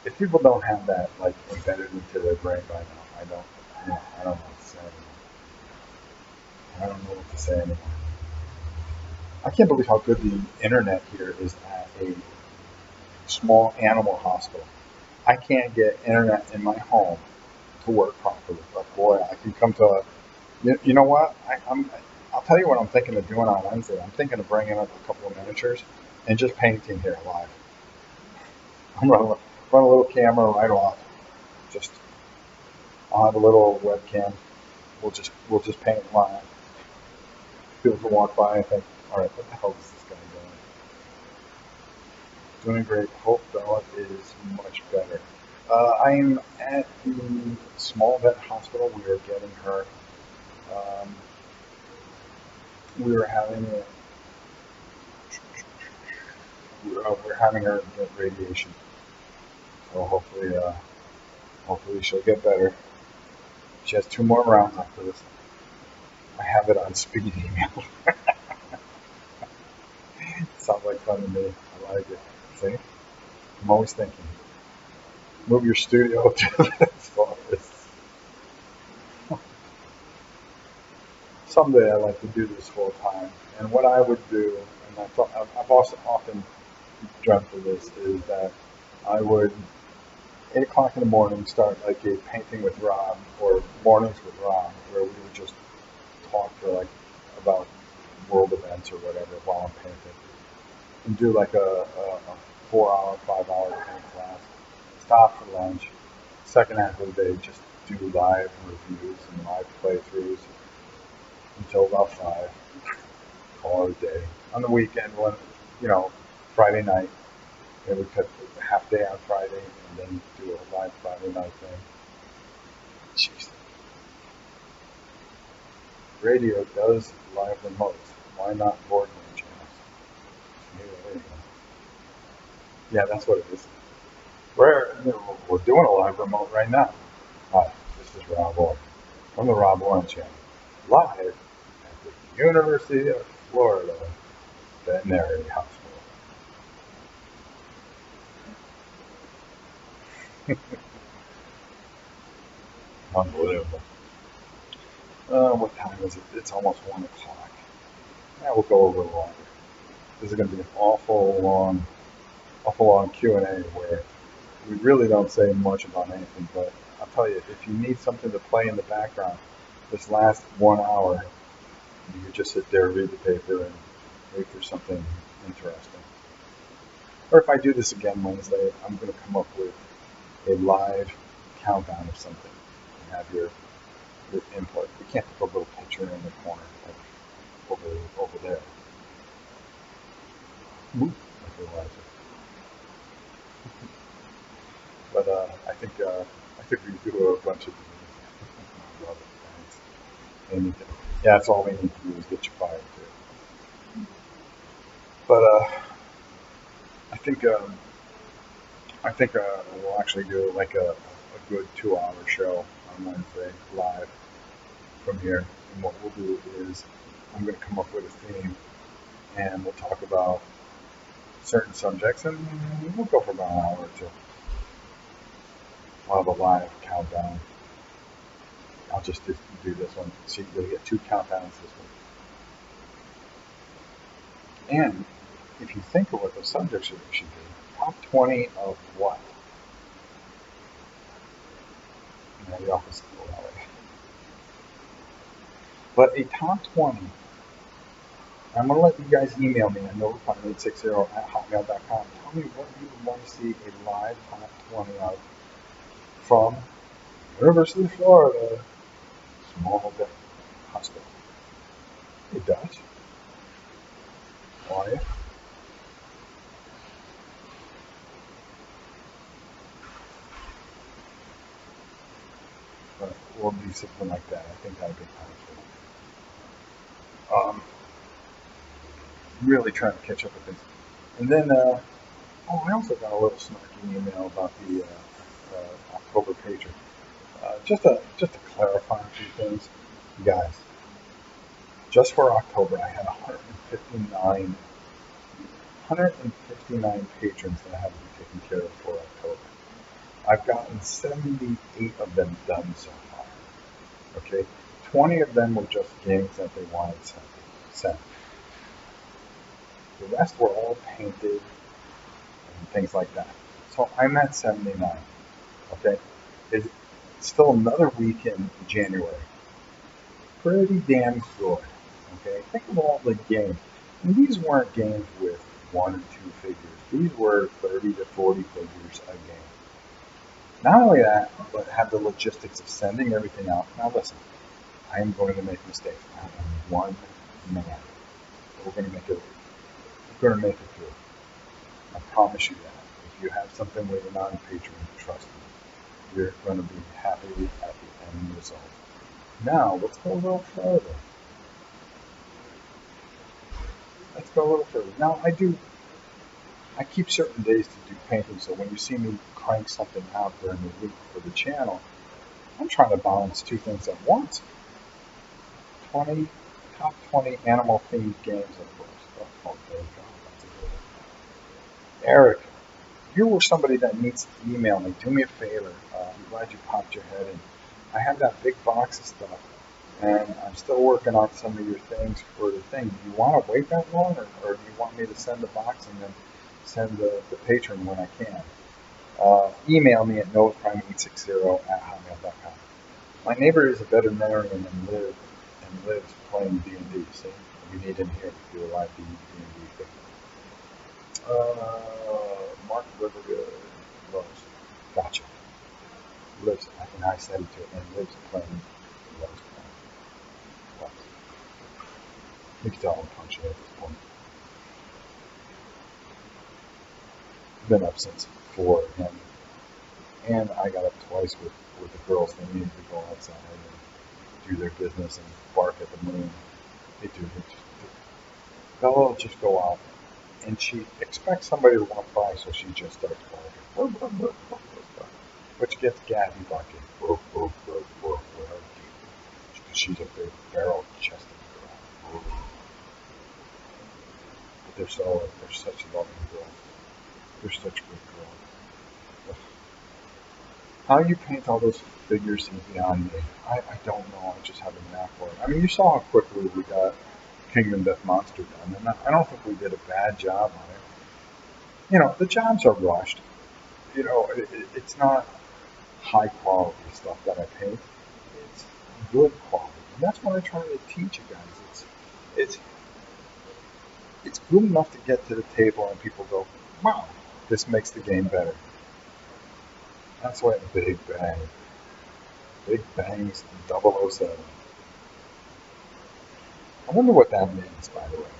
If people don't have that like embedded into their brain by now, I don't know what to say anymore. I don't know what to say anymore. I can't believe how good the internet here is at a small animal hospital. I can't get internet in my home to work properly, but boy, I can come to a. You know what? I'll tell you what I'm thinking of doing on Wednesday. I'm thinking of bringing up a couple of miniatures and just painting here live. I'm run a little camera right off. Just I'll have a little webcam. We'll just paint live. People can walk by and think, "All right, what the hell is this guy doing?" Doing great. Hope Bella is much better. I'm at the small vet hospital. We are getting her. We're having her get radiation. So hopefully she'll get better. She has 2 more rounds after this. I have it on speed email. Sounds like fun to me. I like it. See? I'm always thinking. Move your studio to this office. Someday I'd like to do this full time. And what I would do, and I've also often dreamt of this, is that I would 8 o'clock in the morning start like a painting with Rob or mornings with Rob, where we would just talk for like about world events or whatever while I'm painting, and do like a 4-hour, 5-hour paint class. Stop for lunch. Second half of the day, just do live reviews and live playthroughs until about 5. Call it a day. On the weekend, when Friday night, we cut a half day on Friday and then do a live Friday night thing. Jeez. Radio does live remotes. Why not boardroom channels? There you go. Yeah, that's what it is. We're doing a live remote right now. Hi, this is Rob Orr from the Rob Orr channel, live at the University of Florida Veterinary Hospital. Unbelievable. What time is it? It's almost 1 o'clock. Yeah, we'll go a little longer. This is going to be an awful long Q&A where we really don't say much about anything, but I'll tell you, if you need something to play in the background, this last 1 hour, you can just sit there, read the paper, and wait for something interesting. Or if I do this again Wednesday, I'm going to come up with a live countdown of something and have your input. We can't put a little picture in the corner like over there. Oop, I realize it. But I think we do a bunch of these. I love it. Thanks. And yeah, that's all we need to do is get you fired too. But I think we'll actually do like a good 2 hour show on Wednesday live from here. And what we'll do is I'm going to come up with a theme, and we'll talk about certain subjects, and we'll go for about an hour or two. We'll have a live countdown. I'll just do this one. See, you'll get 2 countdowns this week. And if you think of what the subjects should be, top 20 of what? The office go that way. But a top 20, I'm going to let you guys email me at notify860@hotmail.com. Tell me what you would want to see a live top 20 of from University of Florida Small Hospital. It does. Why? But we'll do something like that. I think that'd be kind of cool. Really trying to catch up with things. And then, I also got a little snarky email about the October pager. Just to clarify a few things, you guys. Just for October, I had 159 patrons that I have to be taken care of for October. I've gotten 78 of them done so far. Okay, 20 of them were just games that they wanted sent. The rest were all painted and things like that. So I'm at 79. Okay, it's still another week in January. Pretty damn good. Okay, think of all the games. And these weren't games with 1 or 2 figures. These were 30 to 40 figures a game. Not only that, but have the logistics of sending everything out. Now listen, I am going to make mistakes. I am one man. We're going to make it. We're going to make it through. I promise you that. If you have something waiting on Patreon, trust me, you're going to be happy at the end result. Now let's go a little further. Now I keep certain days to do painting, so when you see me crank something out during the week for the channel, I'm trying to balance 2 things at once. Top 20 animal-themed games, of course. Oh, there you go. That's a good one. Eric, you were somebody that needs to email me. Do me a favor. I'm glad you popped your head in. I have that big box of stuff, and I'm still working on some of your things for the thing. Do you want to wait that long, or do you want me to send the box and then send the patron when I can? Email me at noprime860@hotmail.com. My neighbor is a veterinarian and lives playing D&D. See, we need him here to do a live D&D thing. Mark Rivergood loves. Gotcha. Lives. I said it to him. And lives playing. Loves playing. Loves. You can tell I'm punctual at this point. Been up since 4, and I got up twice with the girls. They needed to go outside and do their business and bark at the moon. They'll just go out, and she expects somebody to walk by, so she just starts barking, which gets Gabby barking, because she's a big barrel-chested girl. But they're such loving girls. They're such good girls. How you paint all those figures is beyond me. I don't know. I just have a knack for it. I mean, you saw how quickly we got Kingdom Death Monster done, and I don't think we did a bad job on it. The jobs are rushed. It's not high quality stuff that I paint. It's good quality, and that's what I try to teach you guys. It's it's good enough to get to the table and people go, "Wow, this makes the game better." That's why Big Bang's 007. I wonder what that means, by the way.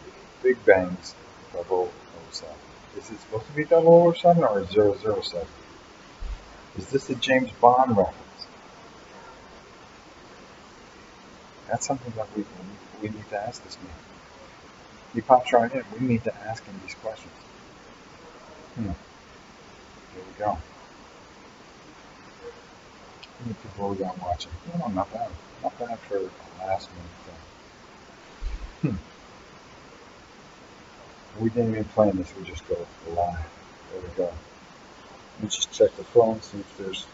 Big Bang's 007. Is it supposed to be 007 or 007? Is this a James Bond reference? That's something that we need to ask this man. He pops right in. We need to ask him these questions. Here we go. How many people we got watching? No, not bad. Not bad for a last minute thing. We didn't even plan this. We just go live. There we go. Let me just check the phone, see if there's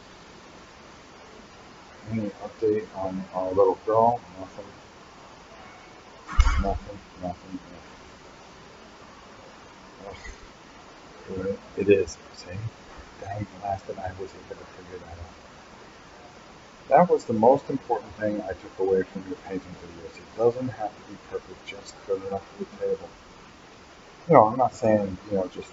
any update on our little girl. Nothing. Ugh. It is. See? Dang, last that I was able to figure that out. That was the most important thing I took away from your painting videos. It doesn't have to be perfect, just good enough for the table. I'm not saying, just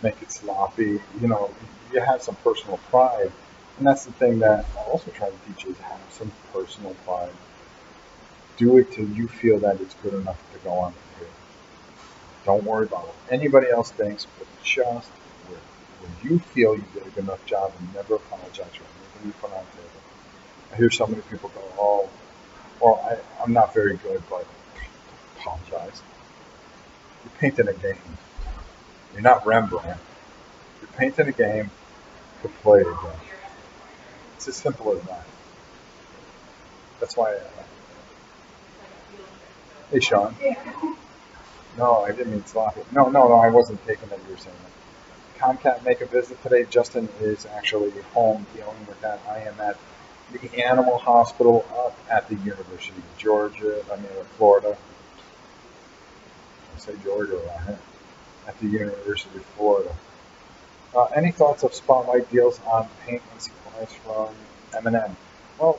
make it sloppy. You have some personal pride. And that's the thing that I also try to teach you is have some personal pride. Do it till you feel that it's good enough to go on the table. Don't worry about what anybody else thinks, but just when you feel you did a good enough job and never apologize for anything you put on the table. I hear so many people go, "Oh, well, I'm not very good," but apologize. You're painting a game. You're not Rembrandt. You're painting a game to play a game. It's as simple as that. That's why. Hey, Sean. No, I didn't mean sloppy. No, I wasn't taking that you were saying that. Comcat make a visit today. Justin is actually home dealing with that. I am at the animal hospital up at the University of Florida. I say Georgia, right? At the University of Florida. Any thoughts of spotlight deals on paint and supplies from M&M? Well,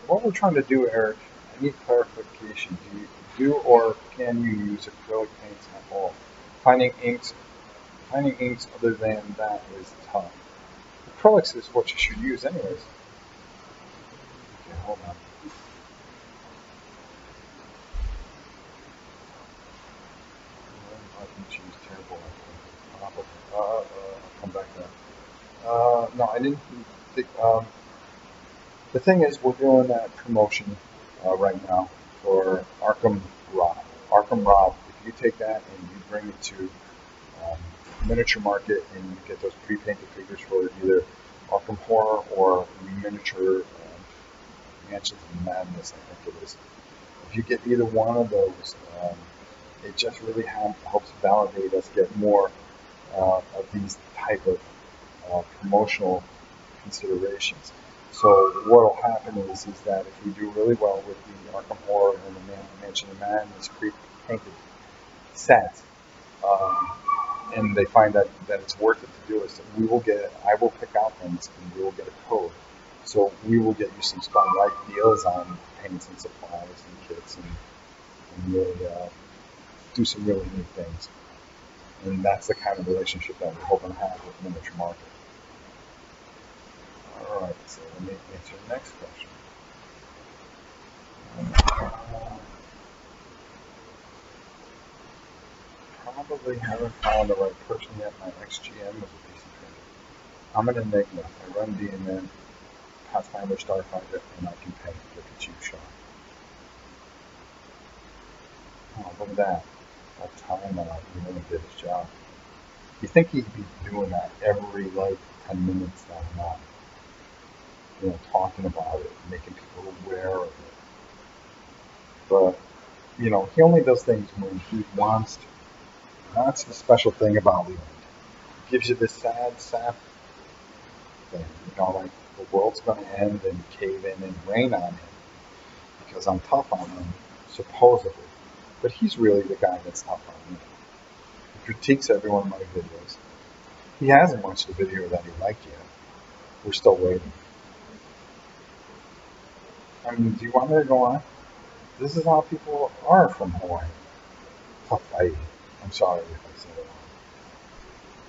what we're trying to do, Eric, I need clarification. Do you do or can you use acrylic paints at all? Finding inks other than that is tough. Acrylics is what you should use anyways. Okay, hold on. I think she was terrible. I'll come back to that. No, I didn't think. The thing is, we're doing that promotion right now for Arkham Rob. Arkham Rob. If you take that and you bring it to Miniature Market and you get those pre-painted figures for either Arkham Horror or Miniature Mansions of Madness, I think it is. If you get either one of those, it just really helps validate us get more of these type of promotional considerations. So what will happen is that if we do really well with the Arkham Horror and the Mansion of Madness pre-painted sets, and they find that it's worth it to do it, so I will pick out things and we will get a code. So we will get you some spotlight deals on paints and supplies and kits and really do some really neat things. And that's the kind of relationship that we're hoping to have with Miniature Market. All right, so let me answer the next question. Probably haven't found the right person yet. My XGM was a decent trader. I'm an Enigma. I run DMN, Pathfinder, Starfighter, and I can paint. Look at you, Sean. Oh, look at that. That time he really did his job. You think he'd be doing that every 10 minutes that I'm not, talking about it, making people aware of it. But, he only does things when he wants to. That's the special thing about Leland. He gives you this sad, thing. Like the world's going to end and cave in and rain on him because I'm tough on him, supposedly. But he's really the guy that's tough on me. He critiques every one of my videos. He hasn't watched the video that he liked yet. We're still waiting. I mean, do you want me to go on? This is how people are from Hawaii. Hawaii. I'm sorry if I said it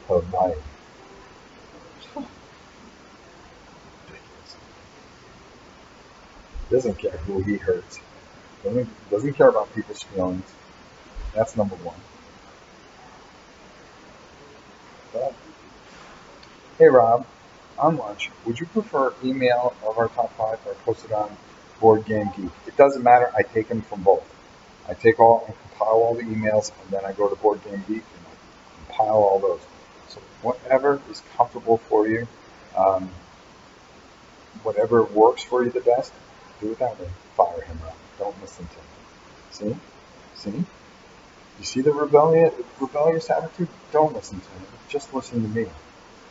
wrong. Hawaii. Ridiculous. Doesn't care who he hurts. Doesn't care about people's feelings. That's number one. But, hey Rob, on lunch, would you prefer email of our top 5 or post it on Board Game Geek? It doesn't matter. I take them from both. I take all and compile all the emails, and then I go to Board Game Geek and I compile all those. So whatever is comfortable for you, whatever works for you the best, do it that way. Fire him up. Don't listen to him. See? You see the rebellious attitude? Don't listen to him. Just listen to me.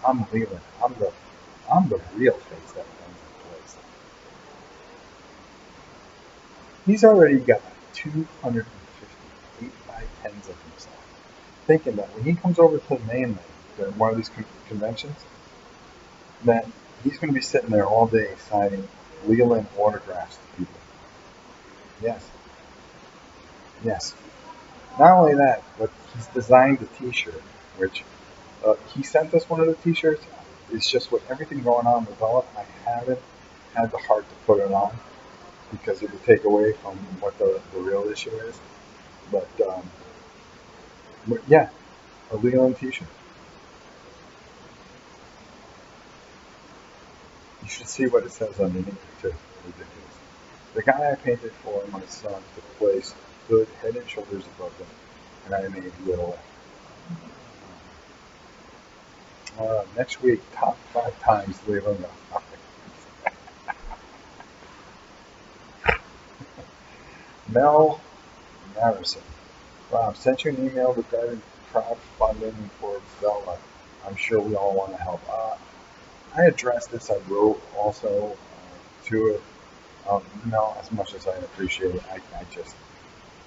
I'm Leland. I'm the real face that runs the place. He's already got 258 by 10s of himself. Thinking that when he comes over to the mainland during one of these conventions, that he's going to be sitting there all day signing Leland autographs to people. Yes. Not only that, but he's designed the T-shirt, which he sent us one of the T-shirts. It's just with everything going on with Bella, I haven't had the heart to put it on because it would take away from what the real issue is. But yeah, a Leland T-shirt. You should see what it says underneath too. Ridiculous. The guy I painted for my son to place stood head and shoulders above them, and I made little. Next week, top 5 times Leland. Mel Marison. Rob, sent you an email regarding crowdfunding for Bella. I'm sure we all want to help. I addressed this. I wrote also to it. No, as much as I appreciate it,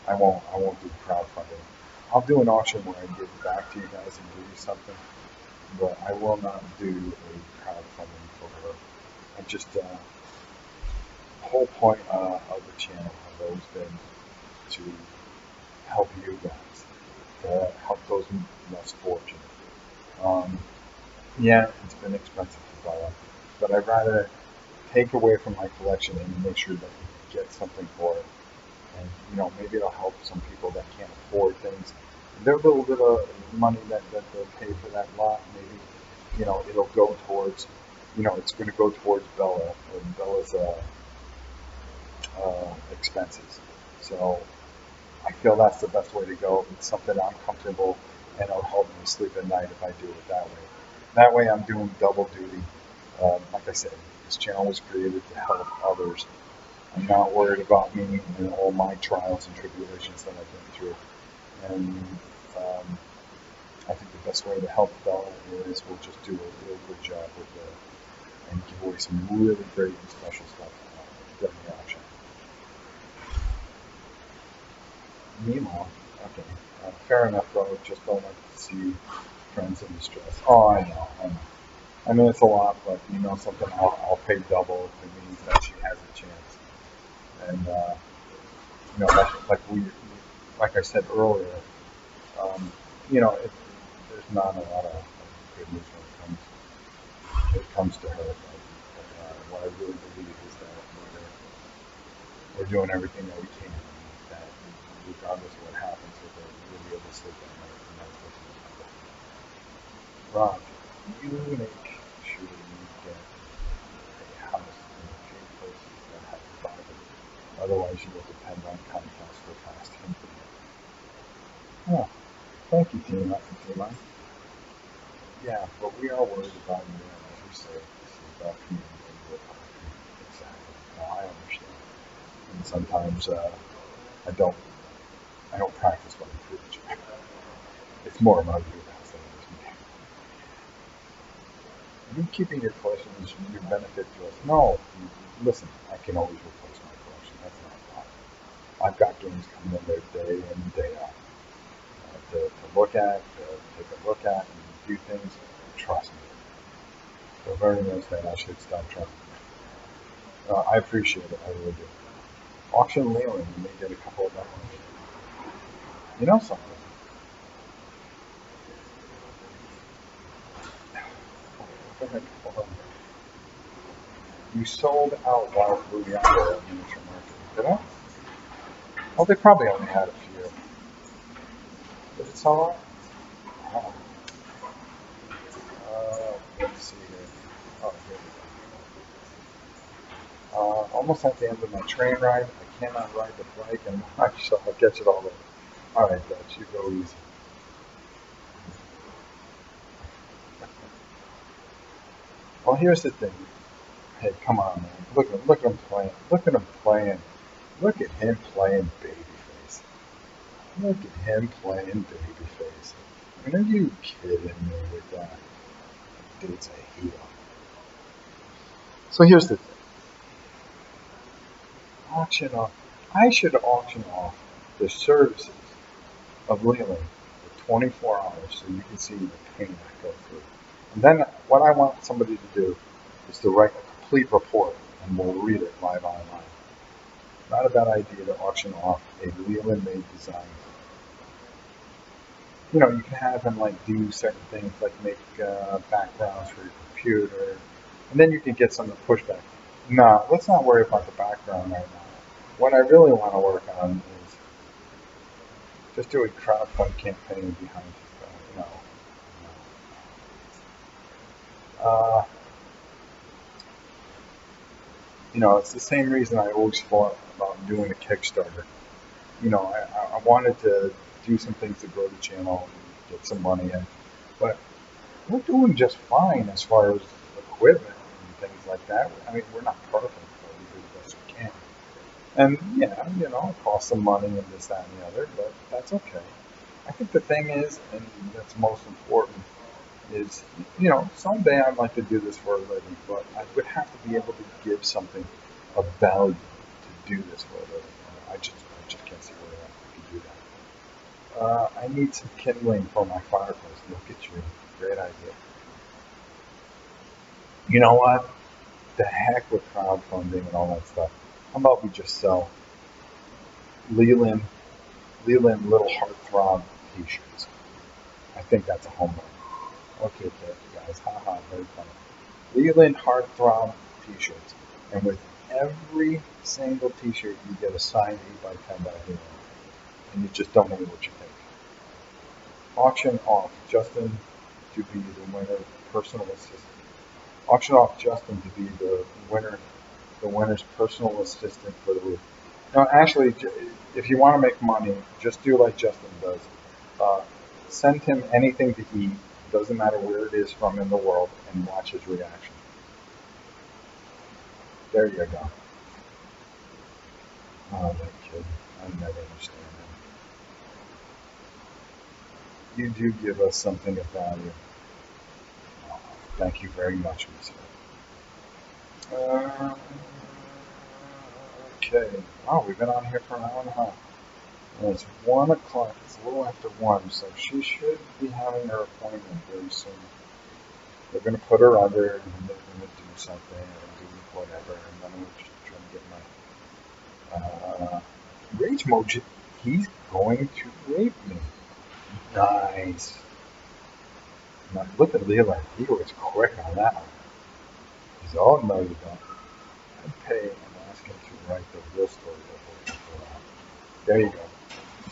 I won't do crowdfunding. I'll do an auction where I give back to you guys and give you something, but I will not do a crowdfunding for her. I just the whole point of the channel has always been to help you guys, to help those less fortunate. Yeah, it's been expensive to buy, but I'd rather take away from my collection and make sure that you get something for it. And maybe it'll help some people that can't afford things. Their little bit of money that they'll pay for that lot, maybe it'll go towards it's going to go towards Bella's expenses. So I feel that's the best way to go. It's something I'm comfortable, and it'll help me sleep at night if I do it that way. That way I'm doing double duty. Like I said, this channel was created to help others. I'm not worried about me and all my trials and tribulations that I've been through. And I think the best way to help Bella is we'll just do a real good job with it and give away some really great and special stuff during the auction. Meanwhile, okay, fair enough, bro. Just don't like to see friends in distress. Oh, I know. I mean, it's a lot, but something, I'll pay double if it means that she has a chance. And like I said earlier, there's not a lot of good news when it comes to her. But what I really believe is that we're doing everything that we can. That regardless of what happens with her, we'll be able to sleep at night. And that's what's important. Rob, you make sure you get a house in a few places that have fiber. Otherwise, you will depend on Comcast for fast internet. Oh, thank you, Tima. Yeah, but we are worried about you, and as we say, this is about community and your country. Exactly. No, I understand. And sometimes I don't practice what I preach. It's more about you guys than it is you keeping your collection is your benefit to us. No, listen, I can always replace my collection. That's not a problem. I've got games coming in there day in and day out to look at, to take a look at, and do things. Trust me. The very next day, I should stop trusting. I appreciate it. I really do. Auction Leland, you may get a couple of dollars. You know something? What the heck? Hold on. You sold out Wild Blue Yonder at Miniature Market. Did I? Well, they probably only had a few. Did it sell out? Wow. Let's see here. Oh, here we go. Almost at the end of my train ride. I cannot ride the bike, and I shall catch it all over. All right, Dutch, you go easy. Well, here's the thing. Hey, come on, man. Look at him playing. Look at him playing. Look at him playing babyface. Look at him playing babyface. I mean, are you kidding me with that? Dude's a heel. So here's the thing. Auction off. I should auction off the services of Leland for 24 hours so you can see the pain I go through. And then what I want somebody to do is to write a complete report, and we'll read it live online. Not a bad idea to auction off a Leland-made design. You know, you can have them like do certain things, like make backgrounds for your computer, and then you can get some pushback. No, let's not worry about the background right now. What I really want to work on is just do a crowdfund campaign behind it. No. You know, it's the same reason I always thought about doing a Kickstarter. You know, I wanted to do some things to grow the channel and get some money in, but we're doing just fine as far as equipment and things like that. I mean, we're not perfect, but we do the best we can. And yeah, you know, it costs some money and this, that, and the other, but that's okay. I think the thing is, and that's most important, is, you know, someday I'd like to do this for a living, but I would have to be able to give something of value to do this for a living. I just can't see where I could do that. I need some kindling for my fireplace. Look at you. Great idea. You know what? The heck with crowdfunding and all that stuff. How about we just sell Leland Little Heartthrob t-shirts? I think that's a home run. Okay, guys, haha, very funny. Leland Heartthrob t-shirts. And with every single t-shirt, you get a signed 8x10 by Leland. And you just don't know what you think. Auction off Justin to be the winner, personal assistant. Auction off Justin to be the winner's personal assistant for the week. Now, actually, if you want to make money, just do like Justin does. Send him anything to eat. Doesn't matter where it is from in the world, and watch his reaction. There you go. Oh, that kid. I never understand him. You do give us something of value. Oh, thank you very much, Miss. Okay. Oh, we've been on here for an hour and a half. And it's 1 o'clock. It's a little after 1, so she should be having her appointment very soon. They're going to put her under, and they're going to do something, or do whatever, and then I'm just trying to get my rage mode. He's going to rape me. Nice. Now, look at Leland. He was quick on that one. He's all, no, you don't. I'd pay and ask him to write the real story before that. There you go.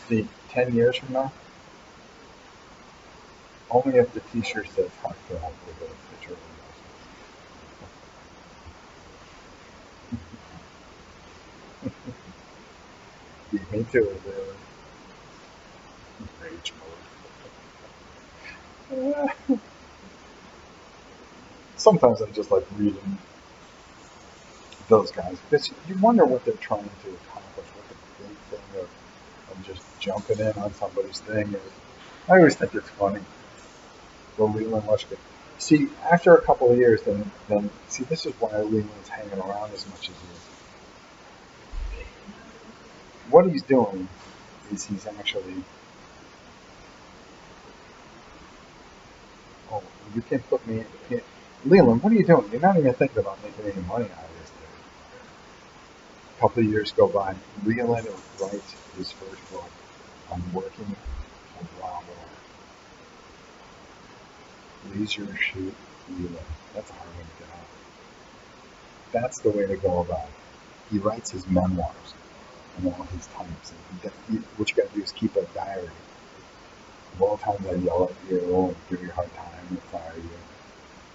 See, 10 years from now, only if the t-shirt says "Hot Dog" with a picture of a Beat me to it, rage mode. Sometimes I just like reading those guys because you wonder what they're trying to accomplish, what the big thing of just jumping in on somebody's thing is. I always think it's funny. The Leland Lushkin. See, after a couple of years, then see, this is why Leland's hanging around as much as he is. What he's doing is he's actually, oh, you can't put me, Leland, what are you doing? You're not even thinking about making any money out of this, dude. A couple of years go by, Leland writes his first book on working a raw laser shoot Leland. That's a hard one to get out. That's the way to go about it. He writes his memoirs and all his times. And what you got to do is keep a diary of all the times I yell at you and give you a hard time and fire you.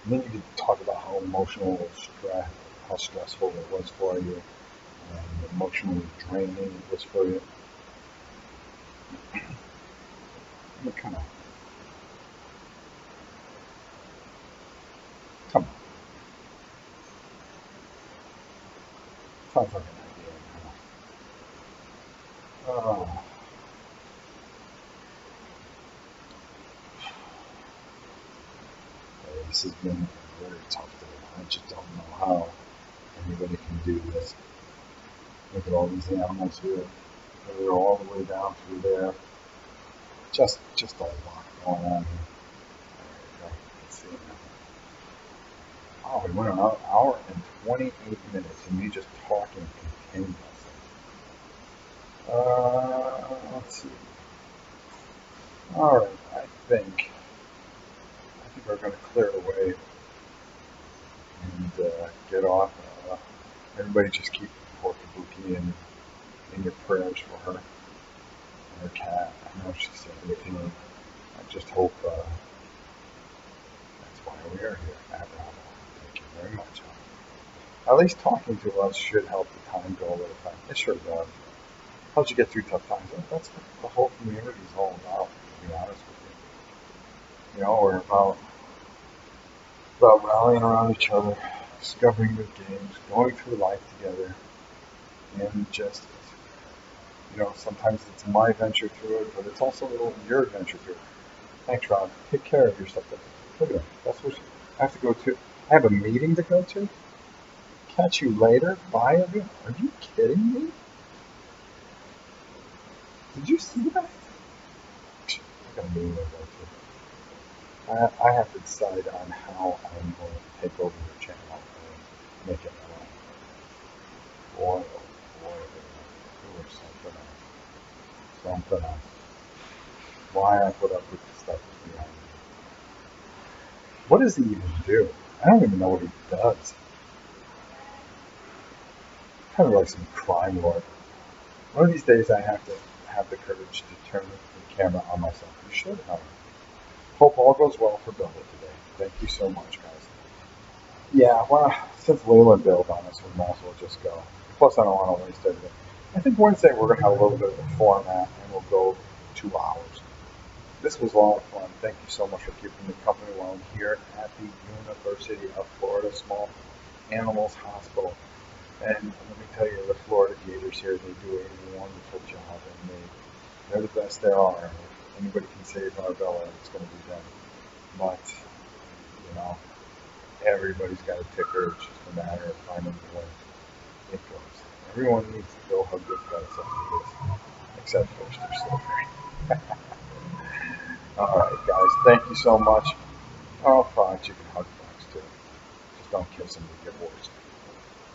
And then you can talk about how emotional stress, how stressful it was for you, and emotionally draining it was for you. I mean, come on. Come on. Sounds like an idea. Oh. This has been a very tough day. I just don't know how anybody can do this. Look at all these animals here. They're all the way down through there. Just a lot going on here. There we go. Let's see now. Oh, we went an hour and 28 minutes and me just talking continuously. Let's see. All right, I think we're going to clear away and get off. Everybody just keep poor Kabuki in your prayers for her and her cat. I know she's 17. I just hope that's why we are here. Abraham, thank you very much. At least talking to us should help the time go a little fast. It sure does. Helps you get through tough times. That's what the whole community is all about, to be honest with you. You know, we're about rallying around each other, discovering new games, going through life together, and just, sometimes it's my adventure through it, but it's also your adventure through it. Thanks, Rob. Take care of yourself. Look at that. That's what I have to go to. I have a meeting to go to. Catch you later. Bye, everyone. Are you kidding me? Did you see that? I got a meeting to go to. I have to decide on how I'm going to take over your channel and make it my own. Boy, oh boy, you were something else. Something else. Why I put up with the stuff behind me. What does he even do? I don't even know what he does. Kind of like some crime lord. One of these days I have to have the courage to turn the camera on myself. You should, however. Hope all goes well for Bella today. Thank you so much, guys. Yeah, well, since Leland bailed on us, we might as well just go. Plus, I don't want to waste everything. I think Wednesday we're going to have a little bit of a format, and we'll go 2 hours. This was a lot of fun. Thank you so much for keeping me company while I'm here at the University of Florida Small Animals Hospital. And let me tell you, the Florida Gators here, they do a wonderful job, and they're the best there are. If anybody can save Arbella, it's going to be them. But, everybody's got a ticker. It's just a matter of finding the way it goes. Everyone needs to go hug their pets after this, except fish. They're still free. All right, guys. Thank you so much. Oh, frogs, you can hug frogs too. Just don't kiss them to get worse.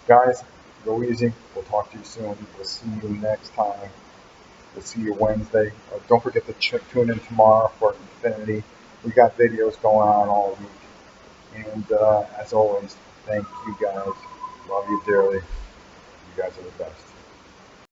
Guys, go easy. We'll talk to you soon. We'll see you next time. We'll see you Wednesday. Don't forget to tune in tomorrow for Infinity. We got videos going on all week. And as always, thank you guys. Love you dearly. You guys are the best.